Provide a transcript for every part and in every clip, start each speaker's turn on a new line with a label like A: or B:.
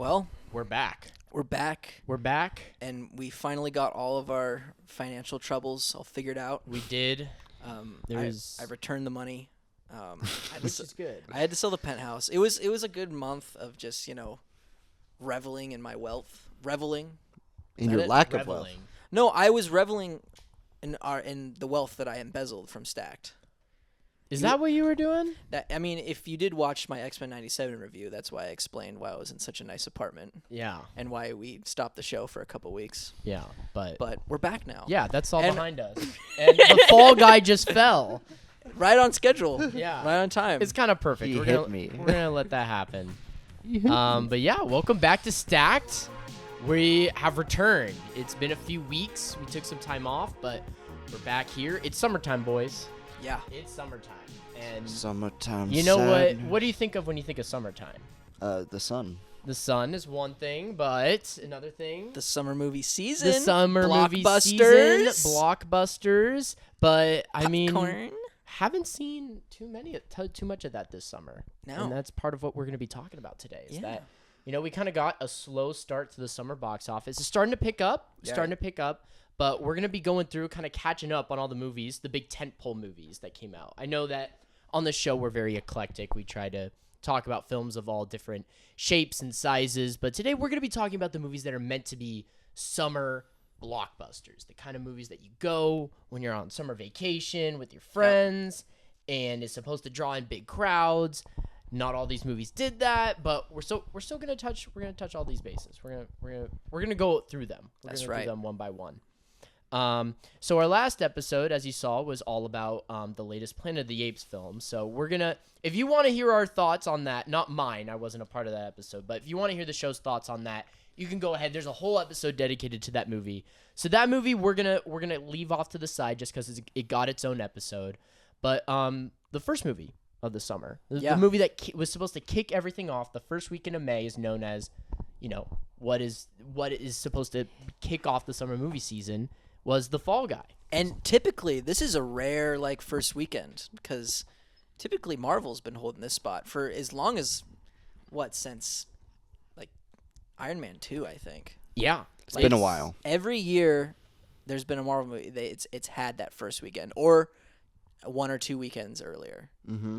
A: Well,
B: We're back.
A: we're back,
B: We're back.
A: and we finally got all of our financial troubles all figured out.
B: We did.
A: I returned the money.
B: Which is good.
A: I had to sell the penthouse. It was a good month of just reveling in my wealth. Reveling.
C: In
A: that
C: your
A: it?
C: lack of wealth.
B: Reveling.
A: No, I was reveling in the wealth that I embezzled from Stacked.
B: Is that what you were doing?
A: If you did watch my X-Men 97 review, that's why I explained why I was in such a nice apartment
B: Yeah.
A: and why we stopped the show for a couple weeks.
B: Yeah. But
A: But we're back now.
B: yeah, that's all
A: And-
B: behind us. And the fall guy just fell.
A: Right on schedule.
B: Yeah.
A: Right on time.
B: It's kind of perfect.
C: He
B: we're
C: hit
B: gonna,
C: me.
B: We're gonna let that happen. But yeah, welcome back to Stacked. We have returned. It's been a few weeks. We took some time off, but we're back here. It's summertime, boys.
A: Yeah.
B: It's summertime. And
C: Summertime.
B: you know
C: sad.
B: what do you think of when you think of summertime?
C: The sun.
B: The sun is one thing, but another thing,
A: The summer movie season.
B: the summer movie season,
A: blockbusters.
B: blockbusters. But I mean,
A: Popcorn.
B: haven't seen too much of that this summer.
A: No.
B: And that's part of what we're going to be talking about today. Is
A: Yeah.
B: that we kind of got a slow start to the summer box office. It's starting to pick up. But we're going to be going through, kind of catching up on all the movies, the big tentpole movies that came out. I know that on the show we're very eclectic. We try to talk about films of all different shapes and sizes, but today we're going to be talking about the movies that are meant to be summer blockbusters, the kind of movies that you go when you're on summer vacation with your friends and is supposed to draw in big crowds. Not all these movies did that, but we're still going to touch all these bases. We're going to go through them. We're
A: That's
B: gonna
A: right.
B: do them one by one. So our last episode, as you saw, was all about the latest Planet of the Apes film. So we're gonna, if you want to hear our thoughts on that, not mine, I wasn't a part of that episode, but if you want to hear the show's thoughts on that, you can go ahead. There's a whole episode dedicated to that movie. So that movie we're gonna leave off to the side just because it got its own episode. But the first movie of the summer, the movie that was supposed to kick everything off the first weekend of May, is known as, what is supposed to kick off the summer movie season, was The Fall Guy.
A: And typically, this is a rare first weekend because typically Marvel's been holding this spot for as long as since Iron Man 2, I think.
B: Yeah,
C: It's been a while.
A: Every year, there's been a Marvel movie. It's had that first weekend or 1 or 2 weekends earlier,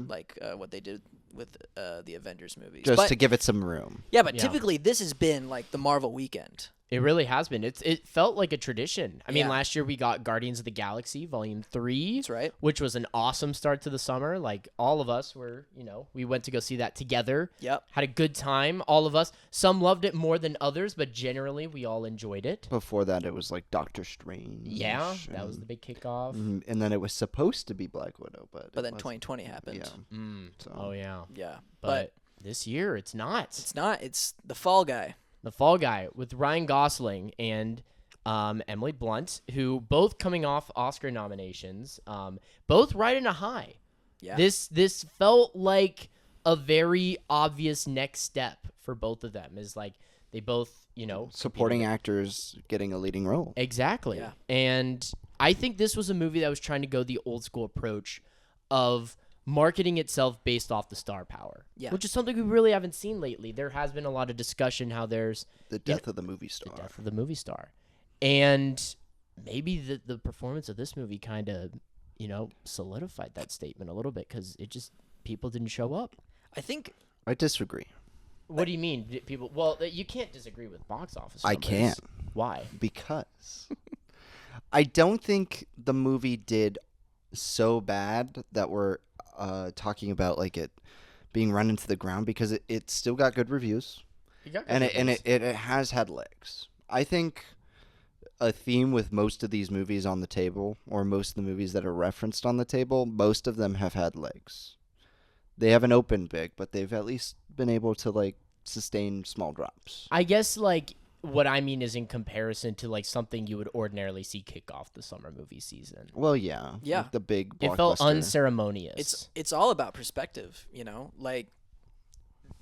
A: like what they did with the Avengers movies.
C: Just
A: But-
C: to give it some room.
A: Yeah, but
B: Yeah.
A: typically this has been the Marvel weekend.
B: It really has been. It felt like a tradition. I mean,
A: Yeah.
B: last year we got Guardians of the Galaxy Volume 3.
A: That's right.
B: Which was an awesome start to the summer. All of us were, we went to go see that together.
A: Yep.
B: Had a good time, all of us. Some loved it more than others, but generally we all enjoyed it.
C: Before that, it was Doctor Strange.
B: Yeah, that was the big kickoff.
C: And then it was supposed to be Black Widow, but
A: But then
C: wasn't.
A: 2020 happened.
C: Yeah. So.
B: Oh, yeah.
A: Yeah.
B: But this year, it's not.
A: It's not. It's The Fall Guy.
B: The Fall Guy with Ryan Gosling and Emily Blunt, who both coming off Oscar nominations, both riding a high.
A: Yeah.
B: This felt like a very obvious next step for both of them. Is they both,
C: Supporting actors getting a leading role.
B: exactly.
A: Yeah.
B: And I think this was a movie that was trying to go the old school approach of marketing itself based off the star power,
A: Yeah.
B: which is something we really haven't seen lately. There has been a lot of discussion how there's
C: The death of the movie star.
B: the death of the movie star. And maybe the performance of this movie kind of, solidified that statement a little bit because people didn't show up.
A: I think
C: I disagree.
B: What do you mean? People? Well, you can't disagree with box office
C: I
B: numbers.
C: can.
B: Why?
C: Because I don't think the movie did so bad that we're talking about it being run into the ground, because it still got good reviews and it has had legs. I think a theme with most of these movies on the table, or most of the movies that are referenced on the table, most of them have had legs. They haven't opened big, but they've at least been able to sustain small drops.
B: I guess what I mean is in comparison to something you would ordinarily see kick off the summer movie season.
C: Well, yeah.
A: Yeah.
C: The big
B: It felt
C: blockbuster.
B: unceremonious.
A: it's all about perspective,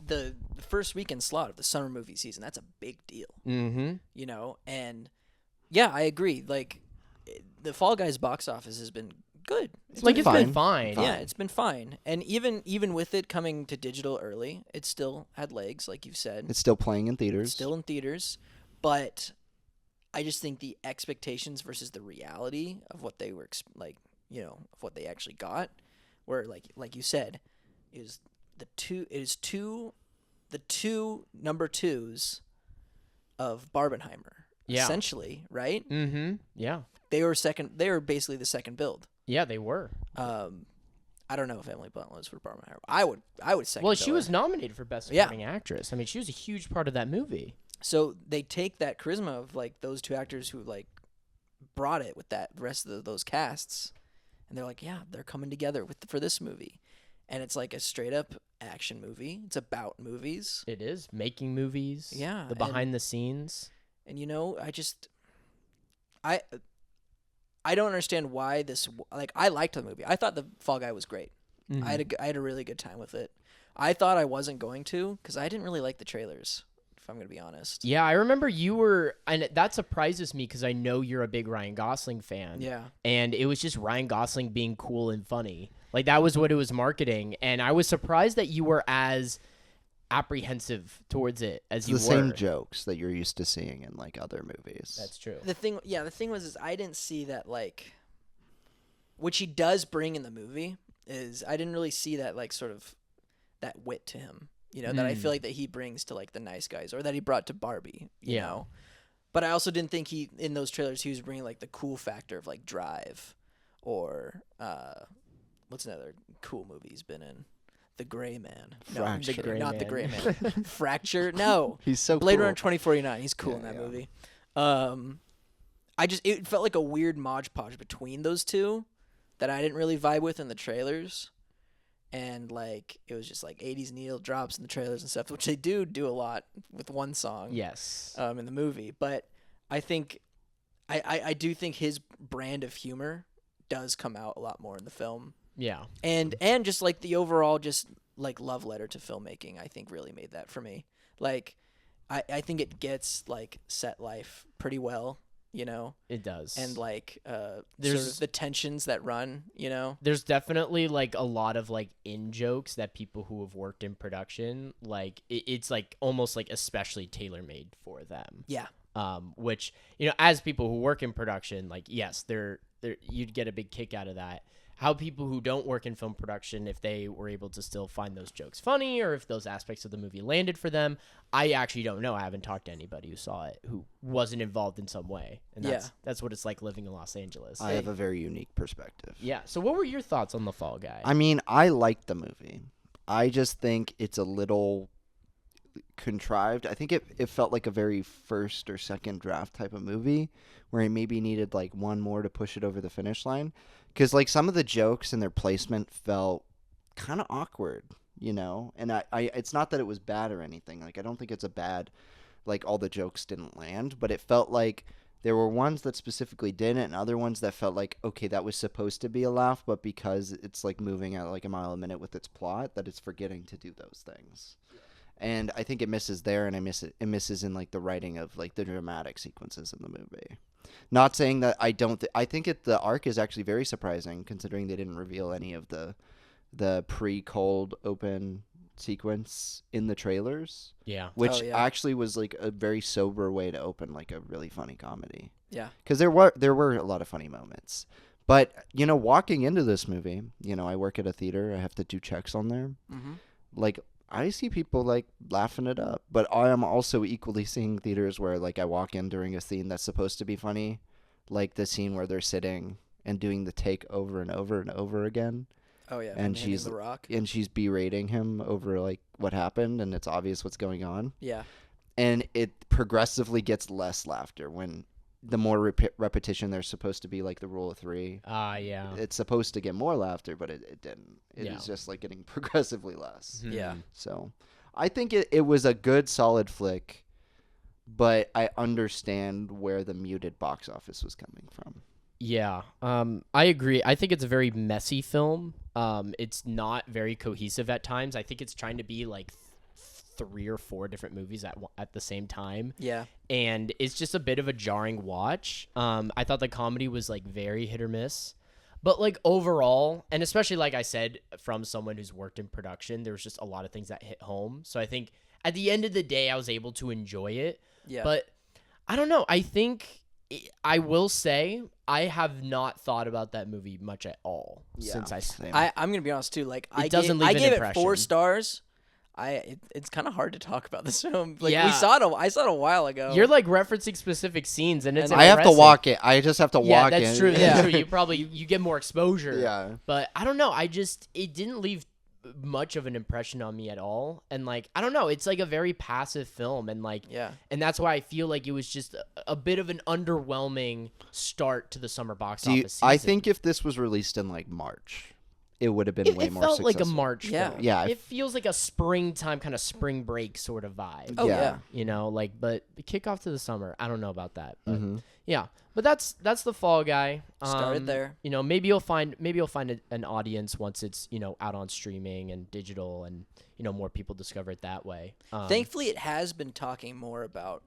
A: the first weekend slot of the summer movie season, that's a big deal.
B: Mm-hmm.
A: And yeah, I agree. The Fall Guys box office has been good.
B: It's
C: been
B: been
C: fine.
B: fine.
A: Yeah, it's been fine. And even with it coming to digital early, it still had legs, like you've said.
C: It's still playing in theaters.
A: It's still in theaters, but I just think the expectations versus the reality of what they were of what they actually got, where like you said, the two number twos of Barbenheimer,
B: Yeah.
A: essentially, right?
B: Mm-hmm. Yeah.
A: They were basically the second build.
B: Yeah, they were.
A: I don't know if Emily Blunt was for Barbenheimer. I would second.
B: Well, she
A: bill
B: was
A: her.
B: nominated for Best
A: Yeah.
B: Supporting Actress. I mean, she was a huge part of that movie.
A: So they take that charisma of like those two actors who like brought it with that rest of those casts, and they're like, yeah, they're coming together for this movie, and it's like a straight up action movie. It's about movies.
B: It is making movies.
A: Yeah,
B: The behind the scenes.
A: And I don't understand why I liked the movie. I thought the Fall Guy was great.
B: Mhm.
A: I had a really good time with it. I thought I wasn't going to because I didn't really like the trailers, if I'm going to be honest.
B: Yeah, I remember you were, and that surprises me because I know you're a big Ryan Gosling fan.
A: Yeah.
B: And it was just Ryan Gosling being cool and funny. Like, that was what it was marketing. And I was surprised that you were as apprehensive towards it as you
C: the
B: were.
C: same jokes that you're used to seeing in like other movies.
B: That's true.
A: The thing was is I didn't see that like, which he does bring in the movie is I didn't really see that like sort of that wit to him, that I feel like that he brings to like the nice guys or that he brought to Barbie, you know. But I also didn't think in those trailers he was bringing like the cool factor of like Drive or what's another cool movie he's been in? The Gray Man. No, I'm just
C: Fracture.
A: kidding. Not The Gray
B: Man.
A: Man. Fracture. No.
C: He's so
A: Blade
C: cool.
A: Runner 2049. He's cool in that
C: Yeah.
A: movie. It felt like a weird modge podge between those two that I didn't really vibe with in the trailers. And like it was just like 80s needle drops in the trailers and stuff, which they do a lot with one song.
B: Yes.
A: In the movie. But I think I do think his brand of humor does come out a lot more in the film.
B: Yeah.
A: And just like the overall just like love letter to filmmaking, I think really made that for me. Like I think it gets like set life pretty well,
B: It does.
A: and like sort
B: There's-
A: of the tensions that run,
B: There's definitely like a lot of like in jokes that people who have worked in production, like it's like almost like especially tailor made for them.
A: Yeah.
B: Which, as people who work in production, like, yes, they're you'd get a big kick out of that. How people who don't work in film production, if they were able to still find those jokes funny or if those aspects of the movie landed for them, I actually don't know. I haven't talked to anybody who saw it who wasn't involved in some way. And that's what it's like living in Los Angeles.
C: I have a very unique perspective.
B: Yeah. So what were your thoughts on The Fall Guy?
C: I mean, I liked the movie. I just think it's a little contrived. I think it felt like a very first or second draft type of movie where it maybe needed like one more to push it over the finish line. Because like some of the jokes and their placement felt kind of awkward, And I it's not that it was bad or anything. Like I don't think it's a bad, like all the jokes didn't land, but it felt like there were ones that specifically didn't and other ones that felt like, okay, that was supposed to be a laugh, but because it's like moving at like a mile a minute with its plot, that it's forgetting to do those things. And I think it misses there, and it misses in like the writing of like the dramatic sequences in the movie. Not saying that I don't. I think the arc is actually very surprising, considering they didn't reveal any of the pre-cold open sequence in the trailers.
B: Yeah.
C: Which
A: Oh, yeah.
C: actually was like a very sober way to open like a really funny comedy.
A: Yeah.
C: Because there were a lot of funny moments. But walking into this movie, I work at a theater. I have to do checks on there.
A: Mm-hmm.
C: Like I see people like laughing it up, but I am also equally seeing theaters where like I walk in during a scene that's supposed to be funny, like the scene where they're sitting and doing the take over and over and over again,
A: Oh yeah.
C: And
A: from
C: she's-
A: The Rock.
C: and she's berating him over like what happened, and it's obvious what's going on,
A: Yeah.
C: and it progressively gets less laughter when the more repetition there's supposed to be, like the rule of three.
B: Yeah.
C: It's supposed to get more laughter, but it didn't. It
B: Yeah.
C: is just like getting progressively less.
A: Yeah.
C: So I think it was a good, solid flick, but I understand where the muted box office was coming from.
B: Yeah, I agree. I think it's a very messy film. It's not very cohesive at times. I think it's trying to be like 3 or 4 different movies at the same time,
A: Yeah.
B: and it's just a bit of a jarring watch. I thought the comedy was like very hit or miss. But like overall, and especially like I said, from someone who's worked in production, there was just a lot of things that hit home. So I think at the end of the day, I was able to enjoy it.
A: Yeah.
B: But I don't know. I think I will say I have not thought about that movie much at all since
C: Same.
A: I'm gonna be honest too. Like I
B: doesn't
A: gave,
B: leave
A: I
B: an
A: gave it
B: impression.
A: 4 stars. It's kind of hard to talk about this film. Like
B: Yeah.
A: I saw it a while ago.
B: You're like referencing specific scenes, and it's
C: I have to
B: impressive.
C: walk it. I just have to
B: Yeah,
C: walk
B: that's
C: in.
B: true.
A: Yeah.
B: That's true. You get more exposure.
C: Yeah.
B: But I don't know. It didn't leave much of an impression on me at all. And like I don't know. It's like a very passive film, and like
A: Yeah.
B: and that's why I feel like it was just a bit of an underwhelming start to the summer box office season.
C: I think if this was released in like March, it would have been way
B: it
C: more
B: felt
C: successful.
B: like a March
A: Yeah.
B: film.
C: Yeah.
B: It feels like a springtime kind of spring break sort of vibe.
A: Oh
C: Yeah.
A: yeah.
B: You know, like, but the kickoff to the summer, I don't know about that. But
C: Mm-hmm.
B: yeah, but that's the Fall Guy.
A: Started there.
B: You know, maybe you'll find an audience once it's out on streaming and digital, and more people discover it that way.
A: Thankfully, it has been talking more about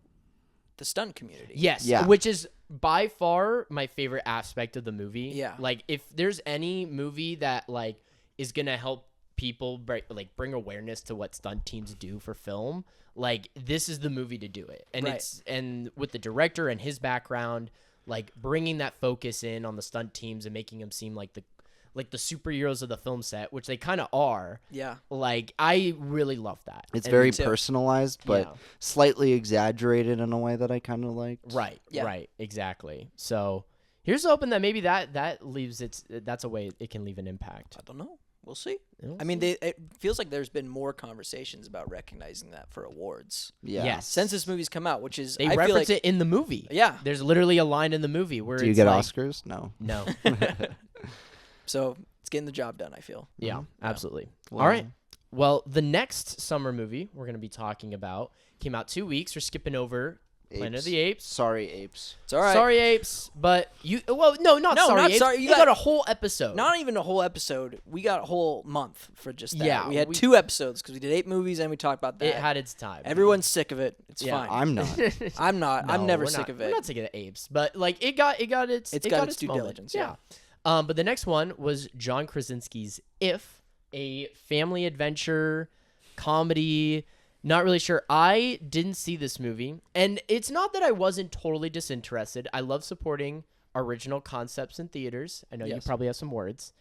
A: the stunt community.
B: Yes,
C: Yeah.
B: which is by far my favorite aspect of the movie.
A: Yeah.
B: Like if there's any movie that like is gonna help people bring awareness to what stunt teams do for film, like this is the movie to do it. And
A: Right.
B: and with the director and his background, like bringing that focus in on the stunt teams and making them seem like the superheroes of the film set, which they kind of are.
A: Yeah.
B: Like I really love that.
C: It's
B: And-
C: very
A: too.
C: personalized, but
B: Yeah.
C: slightly exaggerated in a way that I kind of liked.
B: Right.
A: Yeah.
B: Right. Exactly. So here's hoping that maybe that leaves that's a way it can leave an impact.
A: I don't know. We'll see.
B: We'll
A: I mean,
B: see.
A: it feels like there's been more conversations about recognizing that for awards
C: Yeah.
B: Yes.
A: since this movie's come out, which is
B: They
A: I feel
B: reference
A: like
B: it in the movie.
A: yeah.
B: There's literally a line in the movie where
C: Do you
B: it's
C: get
B: like,
C: Oscars? No.
B: No.
A: So it's getting the job done. I feel.
B: Yeah, absolutely.
C: Well-
B: All right. Well, the next summer movie we're going to be talking about came out 2 weeks. We're skipping over Planet of
C: Apes.
B: the Apes.
C: Sorry, apes.
A: It's all right.
B: Sorry, Apes. But you, well, no, not
A: No,
B: sorry,
A: not
B: Apes.
A: sorry.
B: You
A: You
B: got
A: got-
B: a whole episode.
A: Not even a whole episode. We got a whole month for just that.
B: Yeah,
A: we had
B: we-
A: 2 episodes because we did 8 movies and we talked about that.
B: It had its time.
A: Everyone's sick of it. It's
B: Yeah.
A: fine.
C: I'm not.
A: I'm not. I'm
B: No,
A: never
B: we're
A: sick
B: not-
A: of
B: We're
A: it.
B: not sick of the Apes, but like it got its
A: due
B: moment.
A: diligence, yeah.
B: But the next one was John Krasinski's If, a family adventure comedy. Not really sure. I didn't see this movie, and it's not that I wasn't totally disinterested. I love supporting original concepts in theaters. I know you
A: Yes.
B: probably have some words.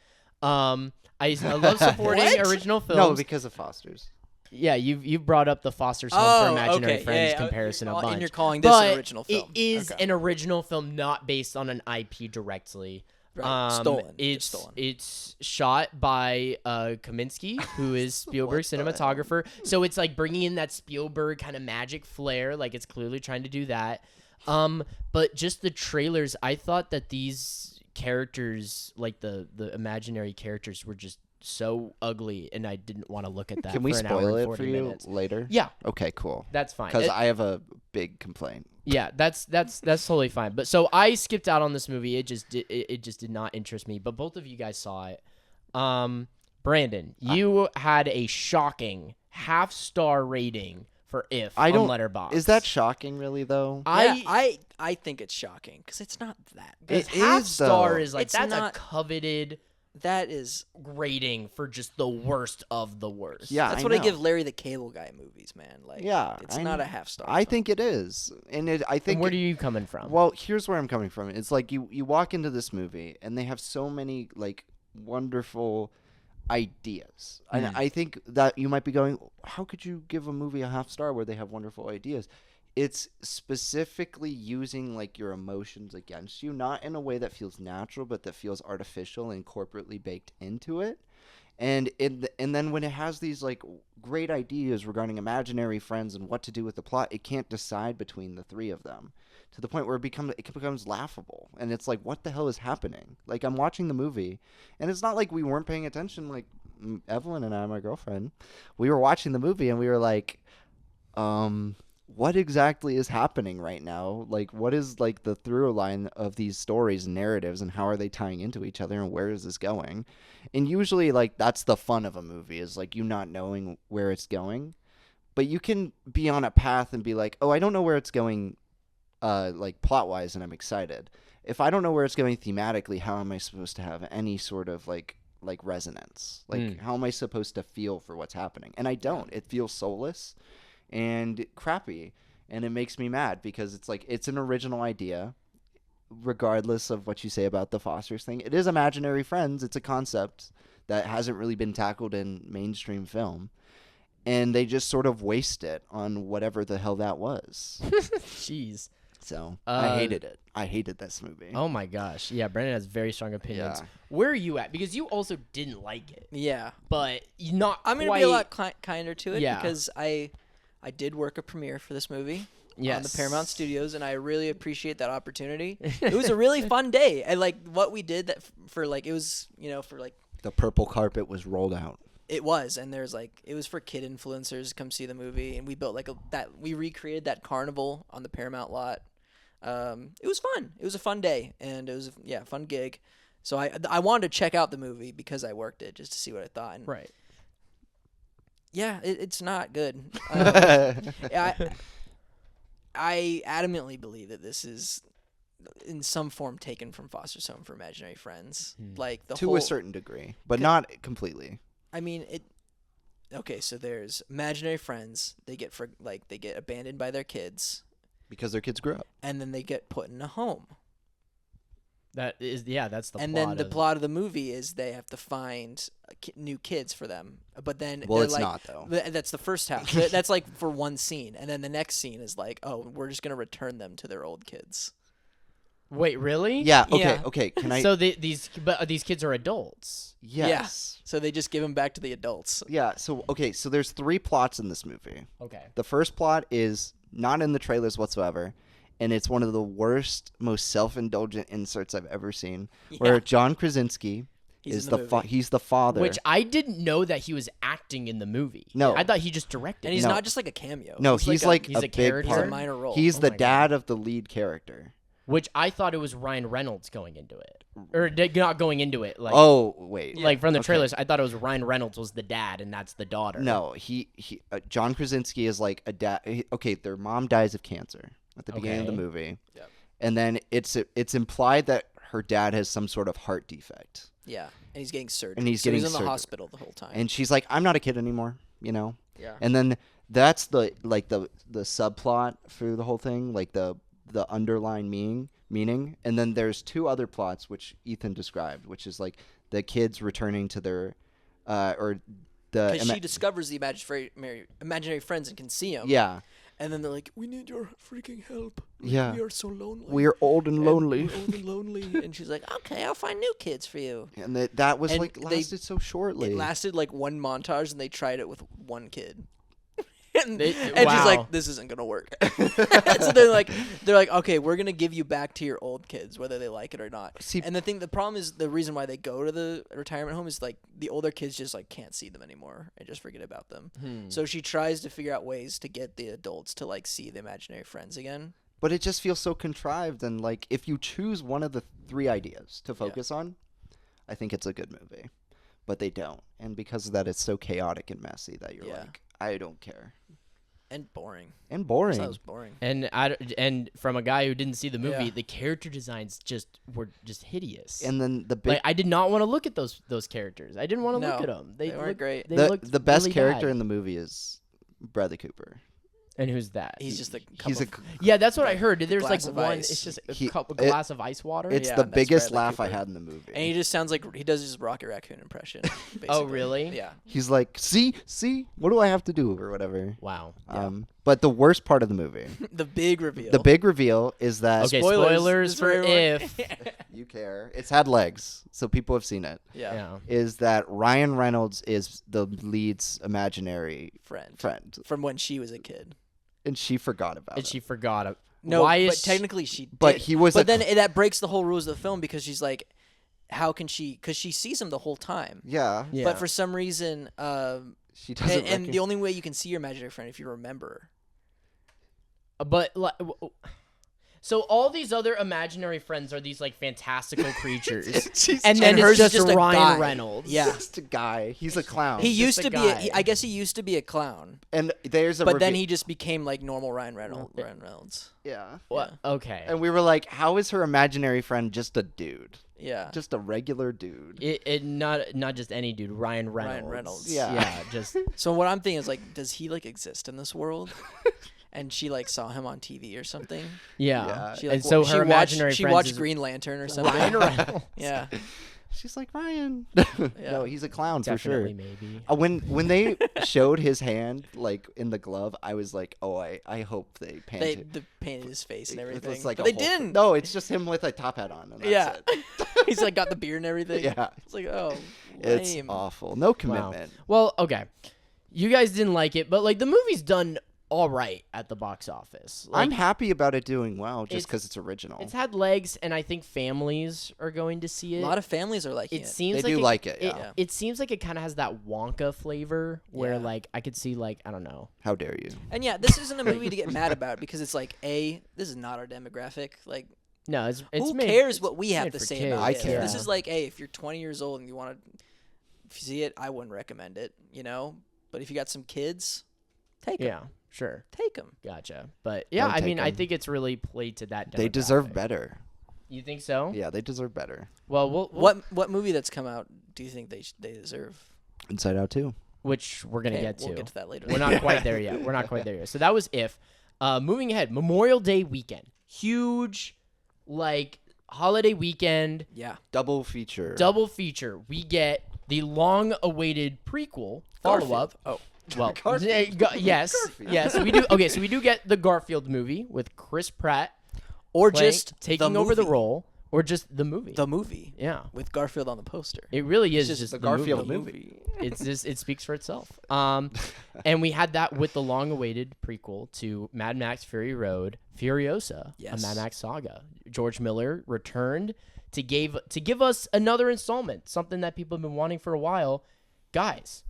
B: I love supporting
A: What?
B: original films.
C: No, because of Fosters.
B: Yeah, you've brought up the Foster's Home for Imaginary
A: okay.
B: Friends
A: Yeah,
B: comparison a
A: and
B: bunch.
A: you're calling this
B: but
A: an original film.
B: It is
A: Okay.
B: an original film, not based on an IP directly.
A: Right. Stolen.
B: It's
A: Just stolen.
B: It's shot by Kaminsky, who is Spielberg's
C: What the
B: cinematographer. So it's like bringing in that Spielberg kind of magic flair. Like it's clearly trying to do that. But just the trailers, I thought that these characters, like the imaginary characters, were just so ugly, and I didn't want to look at that.
C: Can we
B: for an hour
C: spoil
B: and
C: it
B: 40
C: for you
B: minutes.
C: later?
B: Yeah,
C: Okay, cool.
B: that's fine.
C: Because I have a big complaint.
B: Yeah, that's totally fine. But so I skipped out on this movie. It just did not interest me. But both of you guys saw it. Brandon, you had a shocking 1/2-star rating for If
C: I don't.
B: on Letterboxd.
C: Is that shocking, really? Though.
A: I think it's shocking because it's not that good.
C: It is,
B: half-star
C: though.
B: is like
A: It's
B: that's
A: not-
B: a coveted
A: That is.
B: rating for just the worst of the worst.
C: Yeah,
A: That's
C: I
A: what I
C: know.
A: give Larry the Cable Guy movies, man. Like,
C: Yeah,
A: it's
C: I
A: not
C: know.
A: a 1/2-star.
C: I
A: film.
C: think it is, and I
B: And
C: think.
B: where are you coming from?
C: Well, here's where I'm coming from. It's like you walk into this movie and they have so many like wonderful ideas. And I think that you might be going, how could you give a movie a 1/2-star where they have wonderful ideas? It's specifically using like your emotions against you, not in a way that feels natural, but that feels artificial and corporately baked into it. And then when it has these like great ideas regarding imaginary friends and what to do with the plot, it can't decide between the 3 of them to the point where it becomes laughable. And it's like, what the hell is happening? Like, I'm watching the movie, and it's not like we weren't paying attention. Like, Evelyn and I, my girlfriend, we were watching the movie, and we were like, what exactly is happening right now? Like, what is like the through line of these stories and narratives, and how are they tying into each other, and where is this going? And usually, like, that's the fun of a movie, is like you not knowing where it's going. But you can be on a path and be like, oh, I don't know where it's going, like plot wise, and I'm excited. if I don't know where it's going thematically, how am I supposed to have any sort of like resonance? Like, how am I supposed to feel for what's happening? And I don't. It feels soulless and crappy, and it makes me mad because it's like it's an original idea, regardless of what you say about the Fosters thing. It is imaginary friends. It's a concept that hasn't really been tackled in mainstream film. And they just sort of waste it on whatever the hell that was.
B: Jeez.
C: So I hated it. I hated this movie.
B: Oh my gosh. Yeah, Brandon has very strong opinions.
C: Yeah.
B: Where are you at? Because you also didn't like it.
A: Yeah.
B: But you're not
A: I'm going to be a lot kinder to it because I did work a premiere for this movie.
B: Yes.
A: On the Paramount Studios, and I really appreciate that opportunity. It was a really fun day. I like what we did that for like it was for like
C: the purple carpet was rolled out.
A: It was, and there's like it was for kid influencers to come see the movie, and we built like we recreated that carnival on the Paramount lot. It was fun. It was a fun day, and it was a fun gig. So I wanted to check out the movie because I worked it just to see what I thought. And
B: right.
A: Yeah, it's not good. I adamantly believe that this is in some form taken from Foster's Home for Imaginary Friends. Like
C: to a certain degree, but not completely.
A: I mean, okay, so there's imaginary friends. They get abandoned by their kids
C: because their kids grew up,
A: and then they get put in a home.
B: That's the plot.
A: And then the plot of the movie is they have to find new kids for them. But then
C: it's not though.
A: That's the first half. That's like for one scene, and then the next scene is like, oh, we're just gonna return them to their old kids.
B: Wait, really?
C: Yeah. Okay.
A: Yeah.
C: Okay. Can I?
B: So these kids are adults.
C: Yes.
A: Yeah. So they just give them back to the adults.
C: Yeah. So okay. So there's 3 plots in this movie.
B: Okay.
C: The first plot is not in the trailers whatsoever. And it's one of the worst, most self-indulgent inserts I've ever seen.
A: Yeah.
C: Where John Krasinski is he's the father.
B: Which I didn't know that he was acting in the movie.
C: No.
B: I thought he just directed.
A: And he's
C: No.
A: not just like a cameo.
C: No, he's like
B: he's a
C: big
B: character.
C: part.
A: He's a minor role.
C: He's
B: Oh
C: the
B: my
C: dad of the lead character.
B: Which I thought it was Ryan Reynolds going into it, or not going into it. Like,
C: Oh wait.
B: like from the
C: Okay.
B: trailers, I thought it was Ryan Reynolds was the dad, and that's the daughter.
C: No, John Krasinski is like a dad. Okay, their mom dies of cancer at the beginning of the
B: Okay.
C: movie.
A: Yep.
C: And then it's implied that her dad has some sort of heart defect.
A: Yeah, and he's getting surgery.
C: And he's
A: so
C: getting
A: he's in the
C: surgery.
A: hospital the whole time.
C: And she's like, I'm not a kid anymore,
A: yeah.
C: And then that's the subplot through the whole thing, like the underlying meaning. And then there's 2 other plots which Ethan described, which is like the kids returning to their
A: Because she discovers the imaginary friends and can see them.
C: Yeah.
A: And then they're like, we need your freaking help.
C: Yeah.
A: We are so lonely.
C: We're old and lonely.
A: We're old and lonely. And she's like, okay, I'll find new kids for you.
C: And that was
A: And
C: like lasted so shortly.
A: It lasted like one montage, and they tried it with one kid. and she's
B: wow.
A: like, this isn't gonna work. So they're like, okay, we're gonna give you back to your old kids, whether they like it or not.
C: See-
A: and the problem is the reason why they go to the retirement home is like the older kids just like can't see them anymore and just forget about them. So she tries to figure out ways to get the adults to like see the imaginary friends again.
C: But it just feels so contrived, and like if you choose one of the 3 ideas to focus on, I think it's a good movie. But they don't, and because of that, it's so chaotic and messy that you're like, I don't care.
A: And boring.
C: And boring.
A: That was boring.
B: And from a guy who didn't see the movie,
A: Yeah.
B: the character designs were just hideous.
C: And then the big
B: like I did not want to look at those characters. I didn't want to
A: No,
B: look at them.
A: they weren't great.
B: They
C: the
B: looked
C: best
B: really
C: character
B: bad.
C: in the movie is Bradley Cooper.
B: And who's that?
A: He's just a cup
C: He's a
A: of,
B: yeah, that's what I heard. There's like
A: glass of
B: one.
A: ice.
B: It's just a
C: He-
B: glass of ice water.
C: It's
A: Yeah,
C: the
A: that's
C: biggest
A: Bradley
C: laugh I
A: Cooper.
C: had in the movie.
A: and he just sounds like he does his Rocket Raccoon impression. Basically.
B: Oh, really?
A: Yeah.
C: He's like, see, what do I have to do or whatever.
B: Wow.
C: But the worst part of the movie,
A: The big reveal.
C: the big reveal is that
B: Okay,
A: Spoilers.
B: spoilers
A: This
B: for
A: is for
B: if.
C: you care. It's had legs, so people have seen it.
A: Yeah.
B: Yeah.
C: Is that Ryan Reynolds is the lead's imaginary friend,
A: From when she was a kid.
C: and she forgot about
B: And
C: it.
B: she forgot it.
A: No,
B: Why
A: but
B: is
A: technically she did.
C: But he was
A: But
C: a-
A: then that breaks the whole rules of the film because she's like, how can she? Because she sees him the whole time.
C: Yeah,
B: Yeah.
A: But for some reason,
C: she doesn't.
A: and the only way you can see your imaginary friend if you remember.
B: But So all these other imaginary friends are these like fantastical creatures,
C: She's
B: and then
A: hers
B: it's
A: is
B: just,
A: just a
B: Ryan
A: guy.
B: Reynolds.
A: Yeah.
C: just a guy. He's a clown.
A: He
B: just
A: used
B: a
A: to be.
B: guy.
A: I guess he used to be a clown,
C: and there's a
A: but then
C: review-
A: he just became like normal Ryan Reynolds.
C: yeah.
B: What? Okay.
C: And we were like, how is her imaginary friend just a dude?
A: Yeah.
C: Just a regular dude.
B: It not just any dude. Ryan Reynolds.
A: Reynolds.
C: Yeah.
B: Yeah. Just
A: So what I'm thinking is like, does he like exist in this world? And she like saw him on TV or something.
B: yeah.
C: Yeah.
A: She, like,
B: And so
A: she
B: her
A: watched,
B: imaginary
A: she
B: friends
A: watched
B: is
A: Green Lantern or something.
B: Ryan Reynolds.
A: Yeah.
C: She's like, Ryan.
A: Yeah.
C: No, he's a clown for sure.
B: Definitely, maybe.
C: When they showed his hand like in the glove, I was like, oh, I hope they painted.
A: They painted his face and
C: It
A: everything.
C: was like
A: but
C: a
A: they
C: whole-
A: didn't.
C: No, it's just him with a top hat on. And that's
A: Yeah.
C: it.
A: He's like got the beard and everything.
C: Yeah.
A: It's like, oh,
C: It's
A: lame.
C: awful. No commitment.
B: Well, okay. You guys didn't like it, but like the movie's done all right at the box office. Like,
C: I'm happy about it doing well just
B: it's-
C: because it's original.
B: it's had legs, and I think families are going to see
A: A
B: it.
A: lot of families are liking
B: It
A: it.
B: seems
C: They
B: like
C: do like it, yeah.
B: It seems like it kind of has that Wonka flavor, where
A: Yeah.
B: like I could see like I don't know.
C: How dare you?
A: And yeah, this isn't a movie to get mad about because it's like, this is not our demographic. Like,
B: No, it's
A: who
B: made,
A: cares
B: it's
A: what we have
B: made
A: to
B: for
A: say
B: kids.
A: about
C: I
A: it?
C: care.
A: This is like, if you're 20 years old and you want to see it, I wouldn't recommend it, But if you got some kids, take them.
B: Yeah, sure,
A: Take them.
B: gotcha. But yeah,
C: Don't
B: I mean,
C: take
B: I
C: 'em.
B: think it's really played to that.
C: They deserve
B: demographic.
C: better.
B: You think so?
C: Yeah, they deserve better.
B: Well, we'll
A: What movie that's come out do you think they deserve?
C: Inside Out too.
B: which we're gonna
A: Okay,
B: get to.
A: We'll get to that later.
B: We're not quite there yet. We're not quite there yet. So that was If. Moving ahead, Memorial Day weekend, huge, like holiday weekend,
A: Yeah.
C: Double feature.
B: double feature. We get the long-awaited prequel follow-up.
A: Oh.
B: Well,
C: Garfield.
B: yes,
C: Garfield.
B: yes, we do. Okay, so we do get the Garfield movie with Chris Pratt
A: Or
B: playing-
A: just
B: taking
A: the
B: over the
A: movie.
B: role, or just the movie.
A: The movie.
B: Yeah,
A: With Garfield on the poster.
B: it really is
A: just
B: just
C: the
B: the
C: Garfield
B: movie.
C: movie.
B: It's just it speaks for itself. And we had that with the long-awaited prequel to Mad Max Fury Road, Furiosa,
A: Yes.
B: a Mad Max saga. George Miller returned to give us another installment, something that people have been wanting for a while. Guys,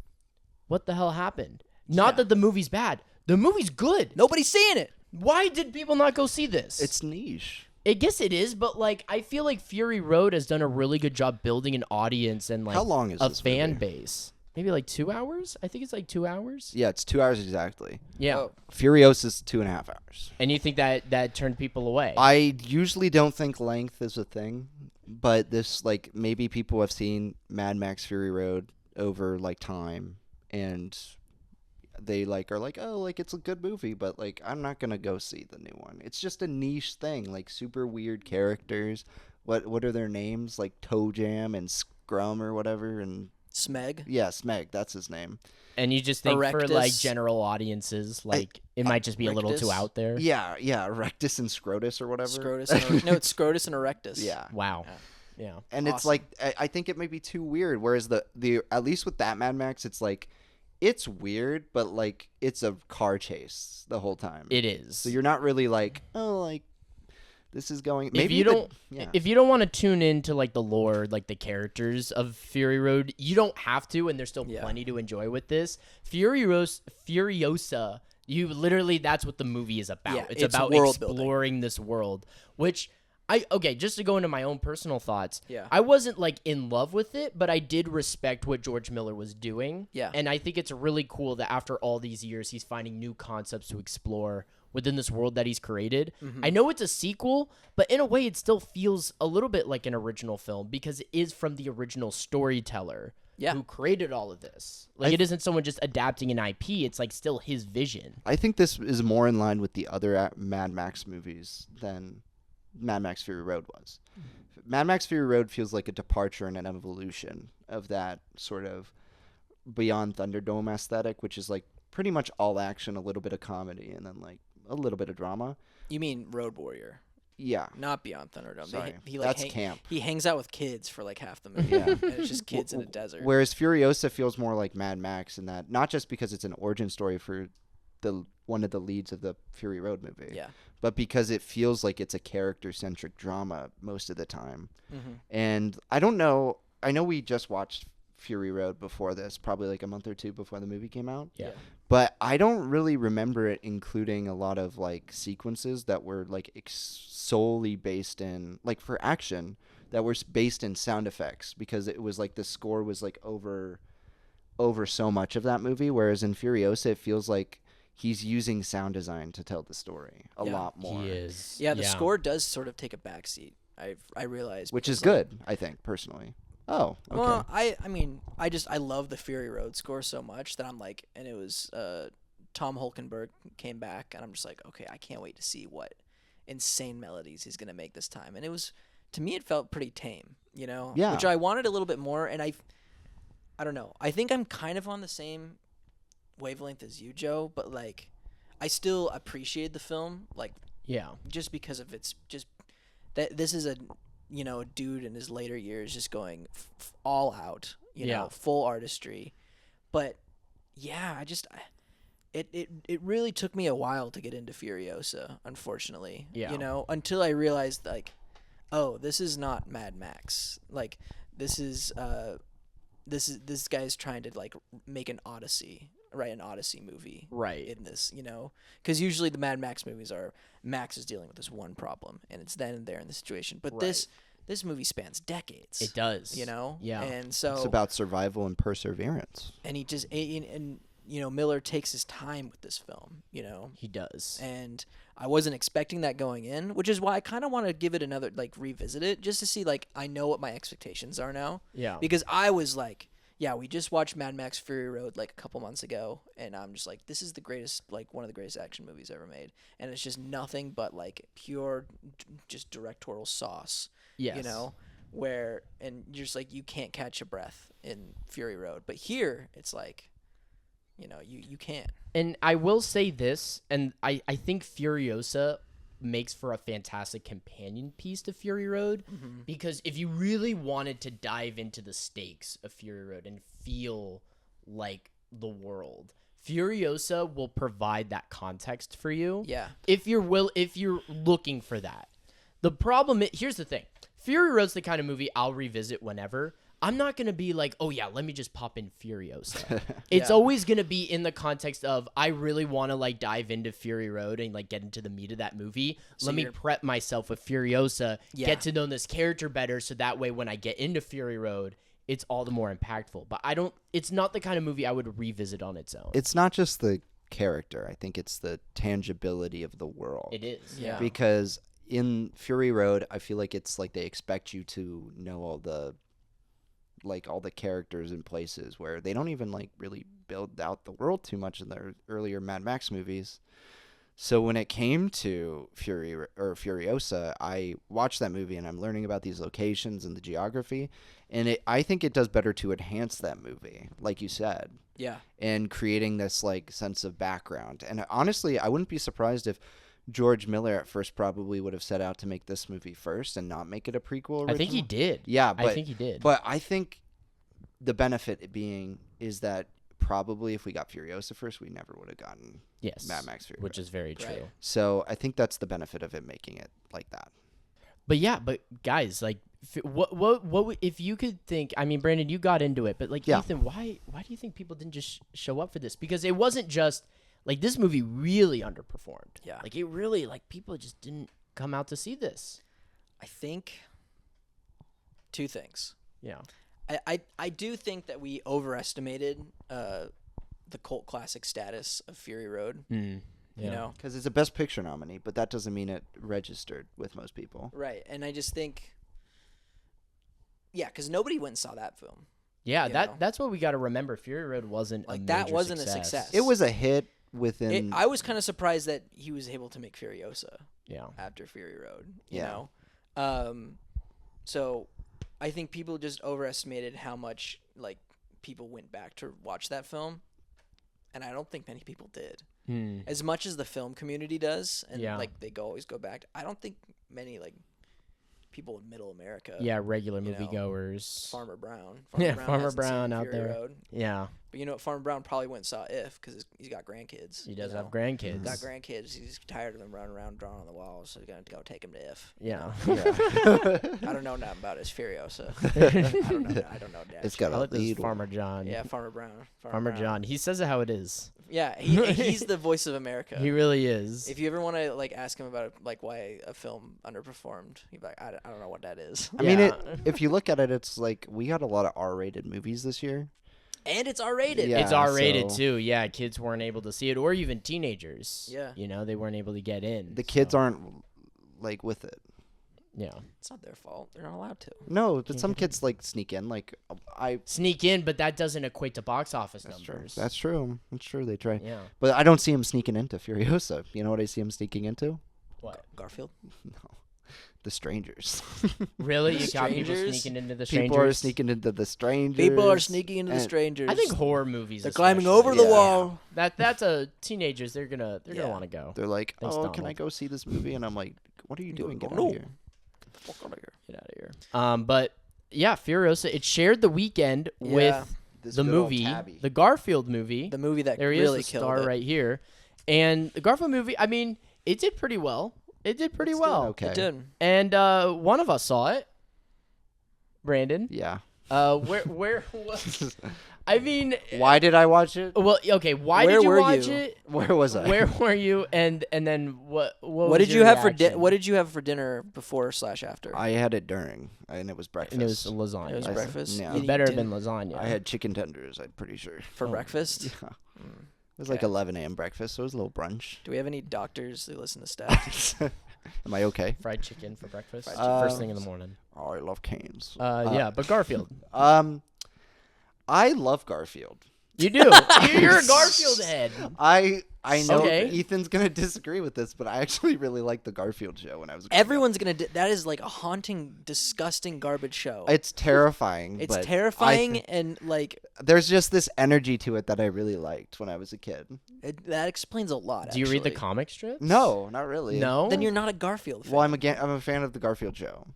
B: what the hell happened? Not
A: Yeah.
B: that the movie's bad. The movie's good.
A: Nobody's seeing it.
B: Why did people not go see this?
C: It's niche.
B: I guess it is, but like I feel like Fury Road has done a really good job building an audience and like
C: How long is
B: a
C: this
B: fan
C: movie?
B: base. Maybe like 2 hours. I think it's like 2 hours.
C: Yeah, it's 2 hours exactly.
B: Yeah.
A: Oh.
C: Furiosa's 2.5 hours.
B: And you think that turned people away?
C: I usually don't think length is a thing, but this like maybe people have seen Mad Max Fury Road over like time and they like are like, oh, like it's a good movie, but like I'm not gonna go see the new one. It's just a niche thing, like super weird characters. What are their names? Like Toe Jam and Scrum or whatever, and
A: Smeg.
C: yeah, Smeg, that's his name.
B: And you just think for like
A: Erectus.
B: general audiences, like it might just be a little too
A: Erectus.
B: out there.
C: Yeah, Erectus and Scrotus or whatever.
A: Scrotus. No, it's Scrotus and Erectus.
C: Yeah.
B: Wow. Yeah.
C: And it's
A: Awesome.
C: like I think it may be too weird. Whereas the at least with that Mad Max, it's like it's weird, but like it's a car chase the whole time.
B: It is.
C: So you're not really like, oh, like this is going.
B: if
C: Maybe
B: you don't
C: yeah.
B: if you don't want to tune into like the lore, like the characters of Fury Road, you don't have to, and there's still
A: Yeah.
B: plenty to enjoy with this. Furiosa, you literally that's what the movie is about.
A: Yeah,
B: it's
A: it's
B: about
A: world building.
B: exploring this world, which just to go into my own personal thoughts.
A: Yeah.
B: I wasn't like in love with it, but I did respect what George Miller was doing.
A: Yeah.
B: And I think it's really cool that after all these years, he's finding new concepts to explore within this world that he's created. I know it's a sequel, but in a way, it still feels a little bit like an original film because it is from the original storyteller
A: Yeah.
B: who created all of this. Like, it isn't someone just adapting an IP. It's like still his vision.
C: I think this is more in line with the other Mad Max movies than Mad Max Fury Road was. Mad Max Fury Road feels like a departure and an evolution of that sort of Beyond Thunderdome aesthetic, which is like pretty much all action, a little bit of comedy, and then like a little bit of drama.
A: You mean Road Warrior,
C: Yeah.
A: not Beyond Thunderdome.
C: Sorry.
A: He like
C: That's camp.
A: He hangs out with kids for like half the movie.
C: Yeah.
A: And it's just kids in a desert.
C: Whereas Furiosa feels more like Mad Max in that, not just because it's an origin story for one of the leads of the Fury Road movie,
A: Yeah.
C: but because it feels like it's a character-centric drama most of the time.
A: Mhm.
C: And I don't know. I know we just watched Fury Road before this, probably like a month or two before the movie came out.
B: Yeah.
C: But I don't really remember it including a lot of like sequences that were like solely based in like for action that were based in sound effects, because it was like the score was like over so much of that movie, whereas in Furiosa it feels like he's using sound design to tell the story a lot more.
B: He is.
A: Yeah, the score does sort of take a backseat. I realized,
C: which is
A: because,
C: good, I think, personally. Oh, okay.
A: Well, I mean, I love the Fury Road score so much that I'm like, and it was Tom Hulkenberg came back, and I'm just like, okay, I can't wait to see what insane melodies he's gonna make this time. And it was, to me, it felt pretty tame, you know,
C: Yeah.
A: which I wanted a little bit more. And I don't know, I think I'm kind of on the same wavelength as you, Joe, but like, I still appreciate the film, like, just because of its just that this is a dude in his later years just going all out, you know, full artistry. But yeah, it really took me a while to get into Furiosa, unfortunately. You know, until I realized like, oh, this is not Mad Max. Like this guy's trying to like make an Odyssey, right? An Odyssey movie,
B: right?
A: In this, you know, because usually the Mad Max movies are Max is dealing with this one problem, and it's then and there in the situation. But this movie spans decades.
B: It does,
A: you know.
B: Yeah,
A: and so
C: it's about survival and perseverance.
A: And he just and you know, Miller takes his time with this film. You know,
B: he does.
A: And I wasn't expecting that going in, which is why I kind of want to give it another, like, revisit it just to see, like, I know what my expectations are now.
B: Yeah.
A: Because I was like, yeah, we just watched Mad Max Fury Road like a couple months ago, and I'm just like, this is the greatest, like, one of the greatest action movies ever made. And it's just nothing but, like, pure, just directorial sauce.
B: Yes.
A: You know? And you're just like, you can't catch a breath in Fury Road. But here, it's like, you know, you can.
B: And I will say this, and I think Furiosa makes for a fantastic companion piece to Fury Road, because if you really wanted to dive into the stakes of Fury Road and feel like the world, Furiosa will provide that context for you.
A: Yeah.
B: If you're looking for that. The problem here's the thing. Fury Road's the kind of movie I'll revisit whenever. I'm not going to be like, oh yeah, let me just pop in Furiosa. It's always going to be in the context of, I really want to like dive into Fury Road and like get into the meat of that movie.
A: So
B: let me prep myself with Furiosa, get to know this character better, so that way when I get into Fury Road, it's all the more impactful. But it's not the kind of movie I would revisit on its own.
C: It's not just the character. I think it's the tangibility of the world.
B: It is.
A: Yeah.
C: Because in Fury Road, I feel like it's like they expect you to know all the characters and places, where they don't even like really build out the world too much in their earlier Mad Max movies. So when it came to Furiosa, I watched that movie and I'm learning about these locations and the geography, and I think it does better to enhance that movie, like you said.
A: Yeah.
C: And creating this like sense of background. And honestly, I wouldn't be surprised if George Miller at first probably would have set out to make this movie first and not make it a prequel original.
B: I think he did.
C: Yeah,
B: I think he did.
C: But I think the benefit being is that probably if we got Furiosa first, we never would have gotten Mad Max Fury Road.
B: Which is very true.
A: Right.
C: So I think that's the benefit of it making it like that.
B: But yeah, guys, like, what if you could think? I mean, Brandon, you got into it, but like, Ethan, why do you think people didn't just show up for this? Because it wasn't just like, this movie really underperformed.
A: Yeah.
B: Like, it really, like, people just didn't come out to see this.
A: I think two things.
B: Yeah.
A: I do think that we overestimated the cult classic status of Fury Road. You know,
C: because it's a Best Picture nominee, but that doesn't mean it registered with most people.
A: Right, and I just think, because nobody went and saw that film.
B: Yeah, that's what we got to remember. Fury Road wasn't
A: like
B: a
A: that
B: major
A: wasn't
B: success.
A: a success.
C: It was a hit within.
A: I was kind of surprised that he was able to make Furiosa.
B: Yeah.
A: After Fury Road, you know, so I think people just overestimated how much like people went back to watch that film, and I don't think many people did. As much as the film community does, and like they always go back. I don't think many like people in Middle America.
B: Yeah, regular moviegoers.
A: Farmer Brown.
B: Farmer Brown out
A: Fury
B: there.
A: Road.
B: Yeah.
A: But you know what? Farmer Brown probably went and saw If because he's got grandkids.
B: He does
A: you
B: have
A: know?
B: grandkids.
A: Got grandkids. He's tired of them running around drawing on the walls, so he's gonna go take him to If.
B: Yeah.
A: I don't know nothing about his furiosa. I don't know. Dad.
C: It's got
B: I
C: a
B: like this
C: lead.
B: Farmer John.
A: Yeah, Farmer Brown.
B: Farmer John. He says it how it is.
A: Yeah, he's the voice of America.
B: He really is.
A: If you ever want to like ask him about like why a film underperformed, he'd be like, I don't know what that is.
C: I mean, if you look at it, it's like we had a lot of R-rated movies this year.
A: And it's R-rated.
C: Yeah,
B: it's R-rated
C: so-
B: too. Yeah, kids weren't able to see it, or even teenagers.
A: Yeah.
B: You know, they weren't able to get in.
C: The kids aren't like with it.
B: Yeah.
A: It's not their fault. They're not allowed to.
C: No, but some kids like sneak in. Like I.
B: Sneak in, but that doesn't equate to box office
C: That's
B: numbers.
C: true. That's true. That's true. They try.
B: Yeah.
C: But I don't see him sneaking into Furiosa. You know what I see him sneaking into?
B: What?
A: Garfield.
C: No, The Strangers.
B: Really? You got people
A: Strangers?
B: sneaking into the strangers?
C: People are sneaking into The Strangers.
A: People are sneaking into the
C: and-
A: strangers.
B: I think horror movies.
A: they're climbing
B: especially.
A: over the
C: Yeah.
A: wall.
B: That's a teenagers. They're gonna
A: Yeah.
B: want to go.
C: They're like,
B: Thanks,
C: oh, can I
B: Donald.
C: go see this movie? And I'm like, what are you doing? Get out
A: No.
C: of here.
A: Fuck out of here.
B: Get out of here. But yeah, Furiosa. It shared the weekend
A: Yeah.
B: with
C: This
B: the
C: good old
B: movie,
C: Tabby.
B: the Garfield movie.
A: The movie that
B: There he
A: really
B: is, the
A: killed
B: star
A: it.
B: right here, and the Garfield movie. I mean, it did pretty well. It did pretty
C: It's doing
B: well.
C: Okay.
A: It did.
B: And one of us saw it. Brandon.
C: Yeah.
B: Where was? I mean,
C: Why did I watch it?
B: well, okay. Why
A: Where
B: did you
A: were
B: watch
A: you?
B: it?
C: Where was I?
B: Where were you? And then what?
A: What did you have for What did you have for dinner before/after?
C: I had it during, and it was breakfast.
B: And it was lasagna.
A: It was
C: I-
A: breakfast.
C: yeah.
A: You
B: It better have
A: didn't-
B: been lasagna.
C: I had chicken tenders. I'm pretty sure.
A: for
B: Oh.
A: breakfast.
C: Yeah. It was like
A: Okay.
C: 11 a.m. breakfast, so it was a little brunch.
A: Do we have any doctors who listen to stuff?
C: Am I okay?
B: fried chicken for breakfast.
A: Fried
C: chicken.
B: First thing in the morning.
C: Oh, I love canes.
B: Yeah, but Garfield.
C: I love Garfield.
B: You do. You're a Garfield head.
C: I know
B: Okay.
C: Ethan's gonna disagree with this, but I actually really liked the Garfield show when I was a kid.
A: Everyone's gonna. That is like a haunting, disgusting garbage show.
C: It's terrifying.
A: It's
C: but
A: terrifying and like
C: there's just this energy to it that I really liked when I was a kid.
A: that explains a lot.
B: Do you read the
A: actually.
B: comic strips?
C: No, not really.
B: No.
A: Then you're not a Garfield fan.
C: Well, I'm a fan of the Garfield show.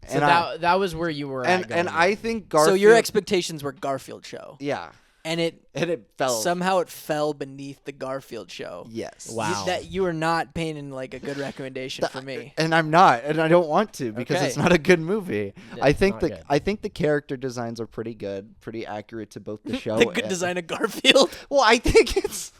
B: So that was where you were at.
C: and
B: going.
C: I think Garfield.
A: So your expectations were Garfield show,
C: yeah,
A: and it
C: fell.
A: somehow it fell beneath the Garfield show.
C: Yes.
B: Wow.
A: That you are not painting like a good recommendation for me.
C: And I'm not, and I don't want to because
A: Okay.
C: it's not a good movie.
B: Yeah,
C: I think
B: not good.
C: I think the character designs are pretty good, pretty accurate to both the show.
A: The good
C: and-
A: design of Garfield.
C: Well, I think it's.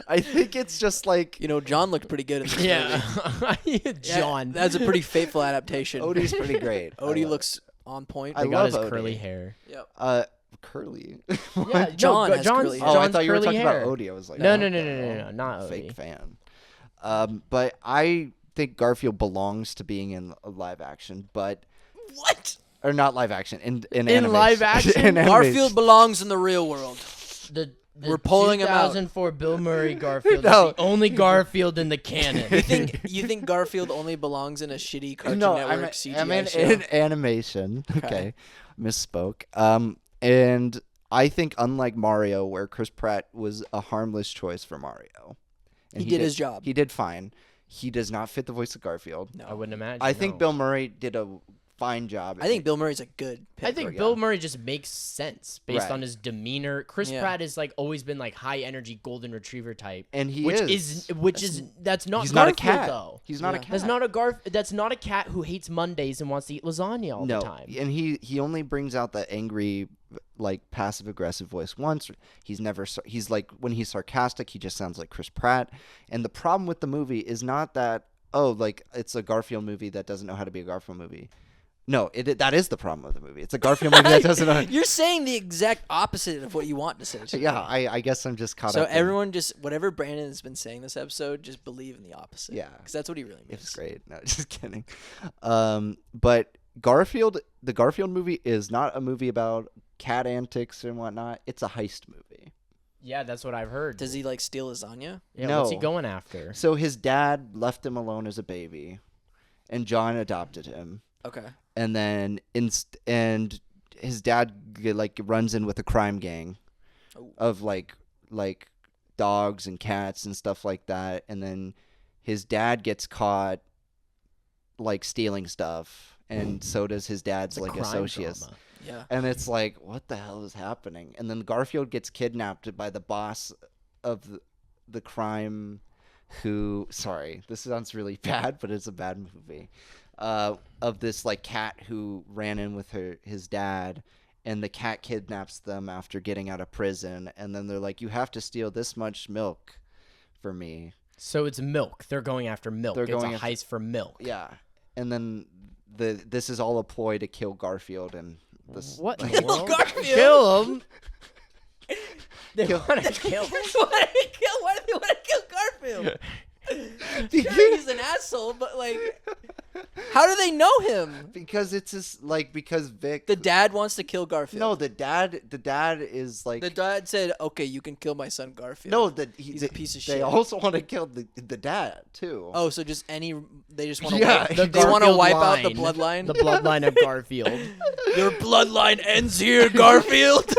C: I think it's just like
A: You know, John looked pretty good in this movie.
B: Yeah.
A: Yeah,
B: John.
A: that's a pretty faithful adaptation.
C: Odie's pretty great.
A: Odie looks on point.
C: I
B: They got
C: love
B: his
C: Odie.
B: curly hair.
A: Yep.
C: Curly.
B: Yeah,
A: John
B: no,
A: has
B: John's,
A: curly hair.
C: Oh, I
B: John's
C: thought you were
B: curly
C: talking
B: hair.
C: about Odie. I was like,
B: No,
C: oh,
B: no,
C: okay,
B: not
C: fake
B: Odie.
C: fan. But I think Garfield belongs to being in a live action, but
A: What?
C: or not live action in
B: In live
C: animation.
B: action?
C: In animation.
A: Garfield belongs in the real world.
B: The
A: We're pulling him out.
B: 2004 Bill Murray Garfield
C: No.
B: is the only Garfield in the canon.
A: You think Garfield only belongs in a shitty Cartoon
C: No,
A: Network CGI
C: I mean
A: show?
C: in animation. Okay, misspoke. And I think unlike Mario, where Chris Pratt was a harmless choice for Mario, and
A: He did his job.
C: He did fine. He does not fit the voice of Garfield.
A: No.
B: I wouldn't imagine.
C: I think
B: no.
C: Bill Murray did a fine job.
A: I think Bill Murray's a good pick.
B: I think
C: yeah.
B: Bill Murray just makes sense based
C: Right.
B: on his demeanor. Chris
A: Yeah.
B: Pratt has like always been like high energy golden retriever type,
C: and he
B: which
C: is.
B: that's not
C: He's
B: Garfield
C: not a cat.
B: though.
C: He's not a
A: Yeah.
C: cat.
B: That's not a cat who hates Mondays and wants to eat lasagna all
C: no,
B: the time.
C: and he only brings out that angry, like passive aggressive voice once. He's never. He's like when he's sarcastic, he just sounds like Chris Pratt. And the problem with the movie is not that like it's a Garfield movie that doesn't know how to be a Garfield movie. No, that is the problem with the movie. It's a Garfield movie that doesn't know.
A: You're saying the exact opposite of what you want to say. To
C: Yeah,
A: me.
C: I guess I'm just caught
A: So
C: up.
A: everyone just whatever Brandon has been saying this episode, just believe in the opposite.
C: Yeah.
A: because that's what he really means.
C: It's great. No, just kidding. But the Garfield movie is not a movie about cat antics and whatnot. It's a heist movie.
B: Yeah, that's what I've heard.
A: Does he like steal lasagna?
B: Yeah, what's he
C: No.
B: going after?
C: So his dad left him alone as a baby, and John adopted him.
A: Okay.
C: And then and his dad like runs in with a crime gang
A: Oh.
C: of like dogs and cats and stuff like that. And then his dad gets caught like stealing stuff, and so does his dad's
B: It's a
C: like
B: crime
C: associates.
B: drama.
A: Yeah.
C: And it's like, what the hell is happening? And then Garfield gets kidnapped by the boss of the crime who, sorry, this sounds really bad, but it's a bad movie, of this like cat who ran in with his dad, and the cat kidnaps them after getting out of prison, and then they're like, you have to steal this much milk for me.
B: So it's milk. They're going after milk.
C: They're
B: It's
C: going
B: a
C: after-
B: heist for milk.
C: Yeah. And then this is all a ploy to kill Garfield and this.
B: What in
A: Kill
B: the world?
A: Garfield?
B: Kill him. They
C: Kill-
B: want to kill him.
A: Why do they want to kill Garfield? Sure, he's an asshole, but like, how do they know him?
C: Because it's just like, because Vic.
A: The dad wants to kill Garfield.
C: No, the dad is like.
A: The dad said, "Okay, you can kill my son Garfield."
C: No,
A: he's a piece of
C: They
A: shit.
C: also want to kill the dad too.
A: Oh, so just they just want to
C: Yeah,
A: they want to
B: Garfield
A: wipe out the
B: line.
A: bloodline.
B: The bloodline of Garfield.
A: Your bloodline ends here, Garfield.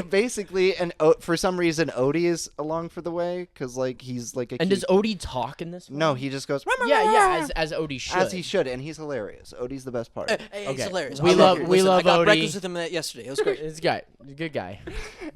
C: Basically, and for some reason, Odie is along for the way because like he's like a.
B: And
C: cute-
B: does Odie talk in this one?
C: No, he just goes.
B: Yeah, as Odie should.
C: As he should, and he's hilarious. Odie's the best part.
A: Hey, he's
B: Okay.
A: hilarious.
B: We
A: I
B: love-
A: him.
B: we
A: Listen,
B: love
A: I got
B: Odie.
A: breakfast with him yesterday. It was great.
B: This guy, good guy.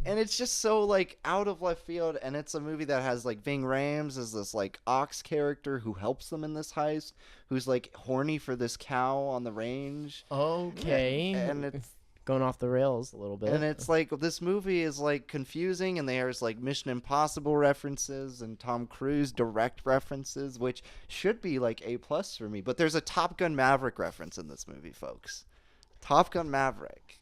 C: And it's just so like out of left field, and it's a movie that has like Ving Rhames as this like ox character who helps them in this heist, who's like horny for this cow on the range.
B: Okay.
C: And it's
B: going off the rails a little bit.
C: and it's like this movie is like confusing, and there's like Mission Impossible references and Tom Cruise direct references, which should be like A+ for me. But there's a Top Gun Maverick reference in this movie, folks. Top Gun Maverick.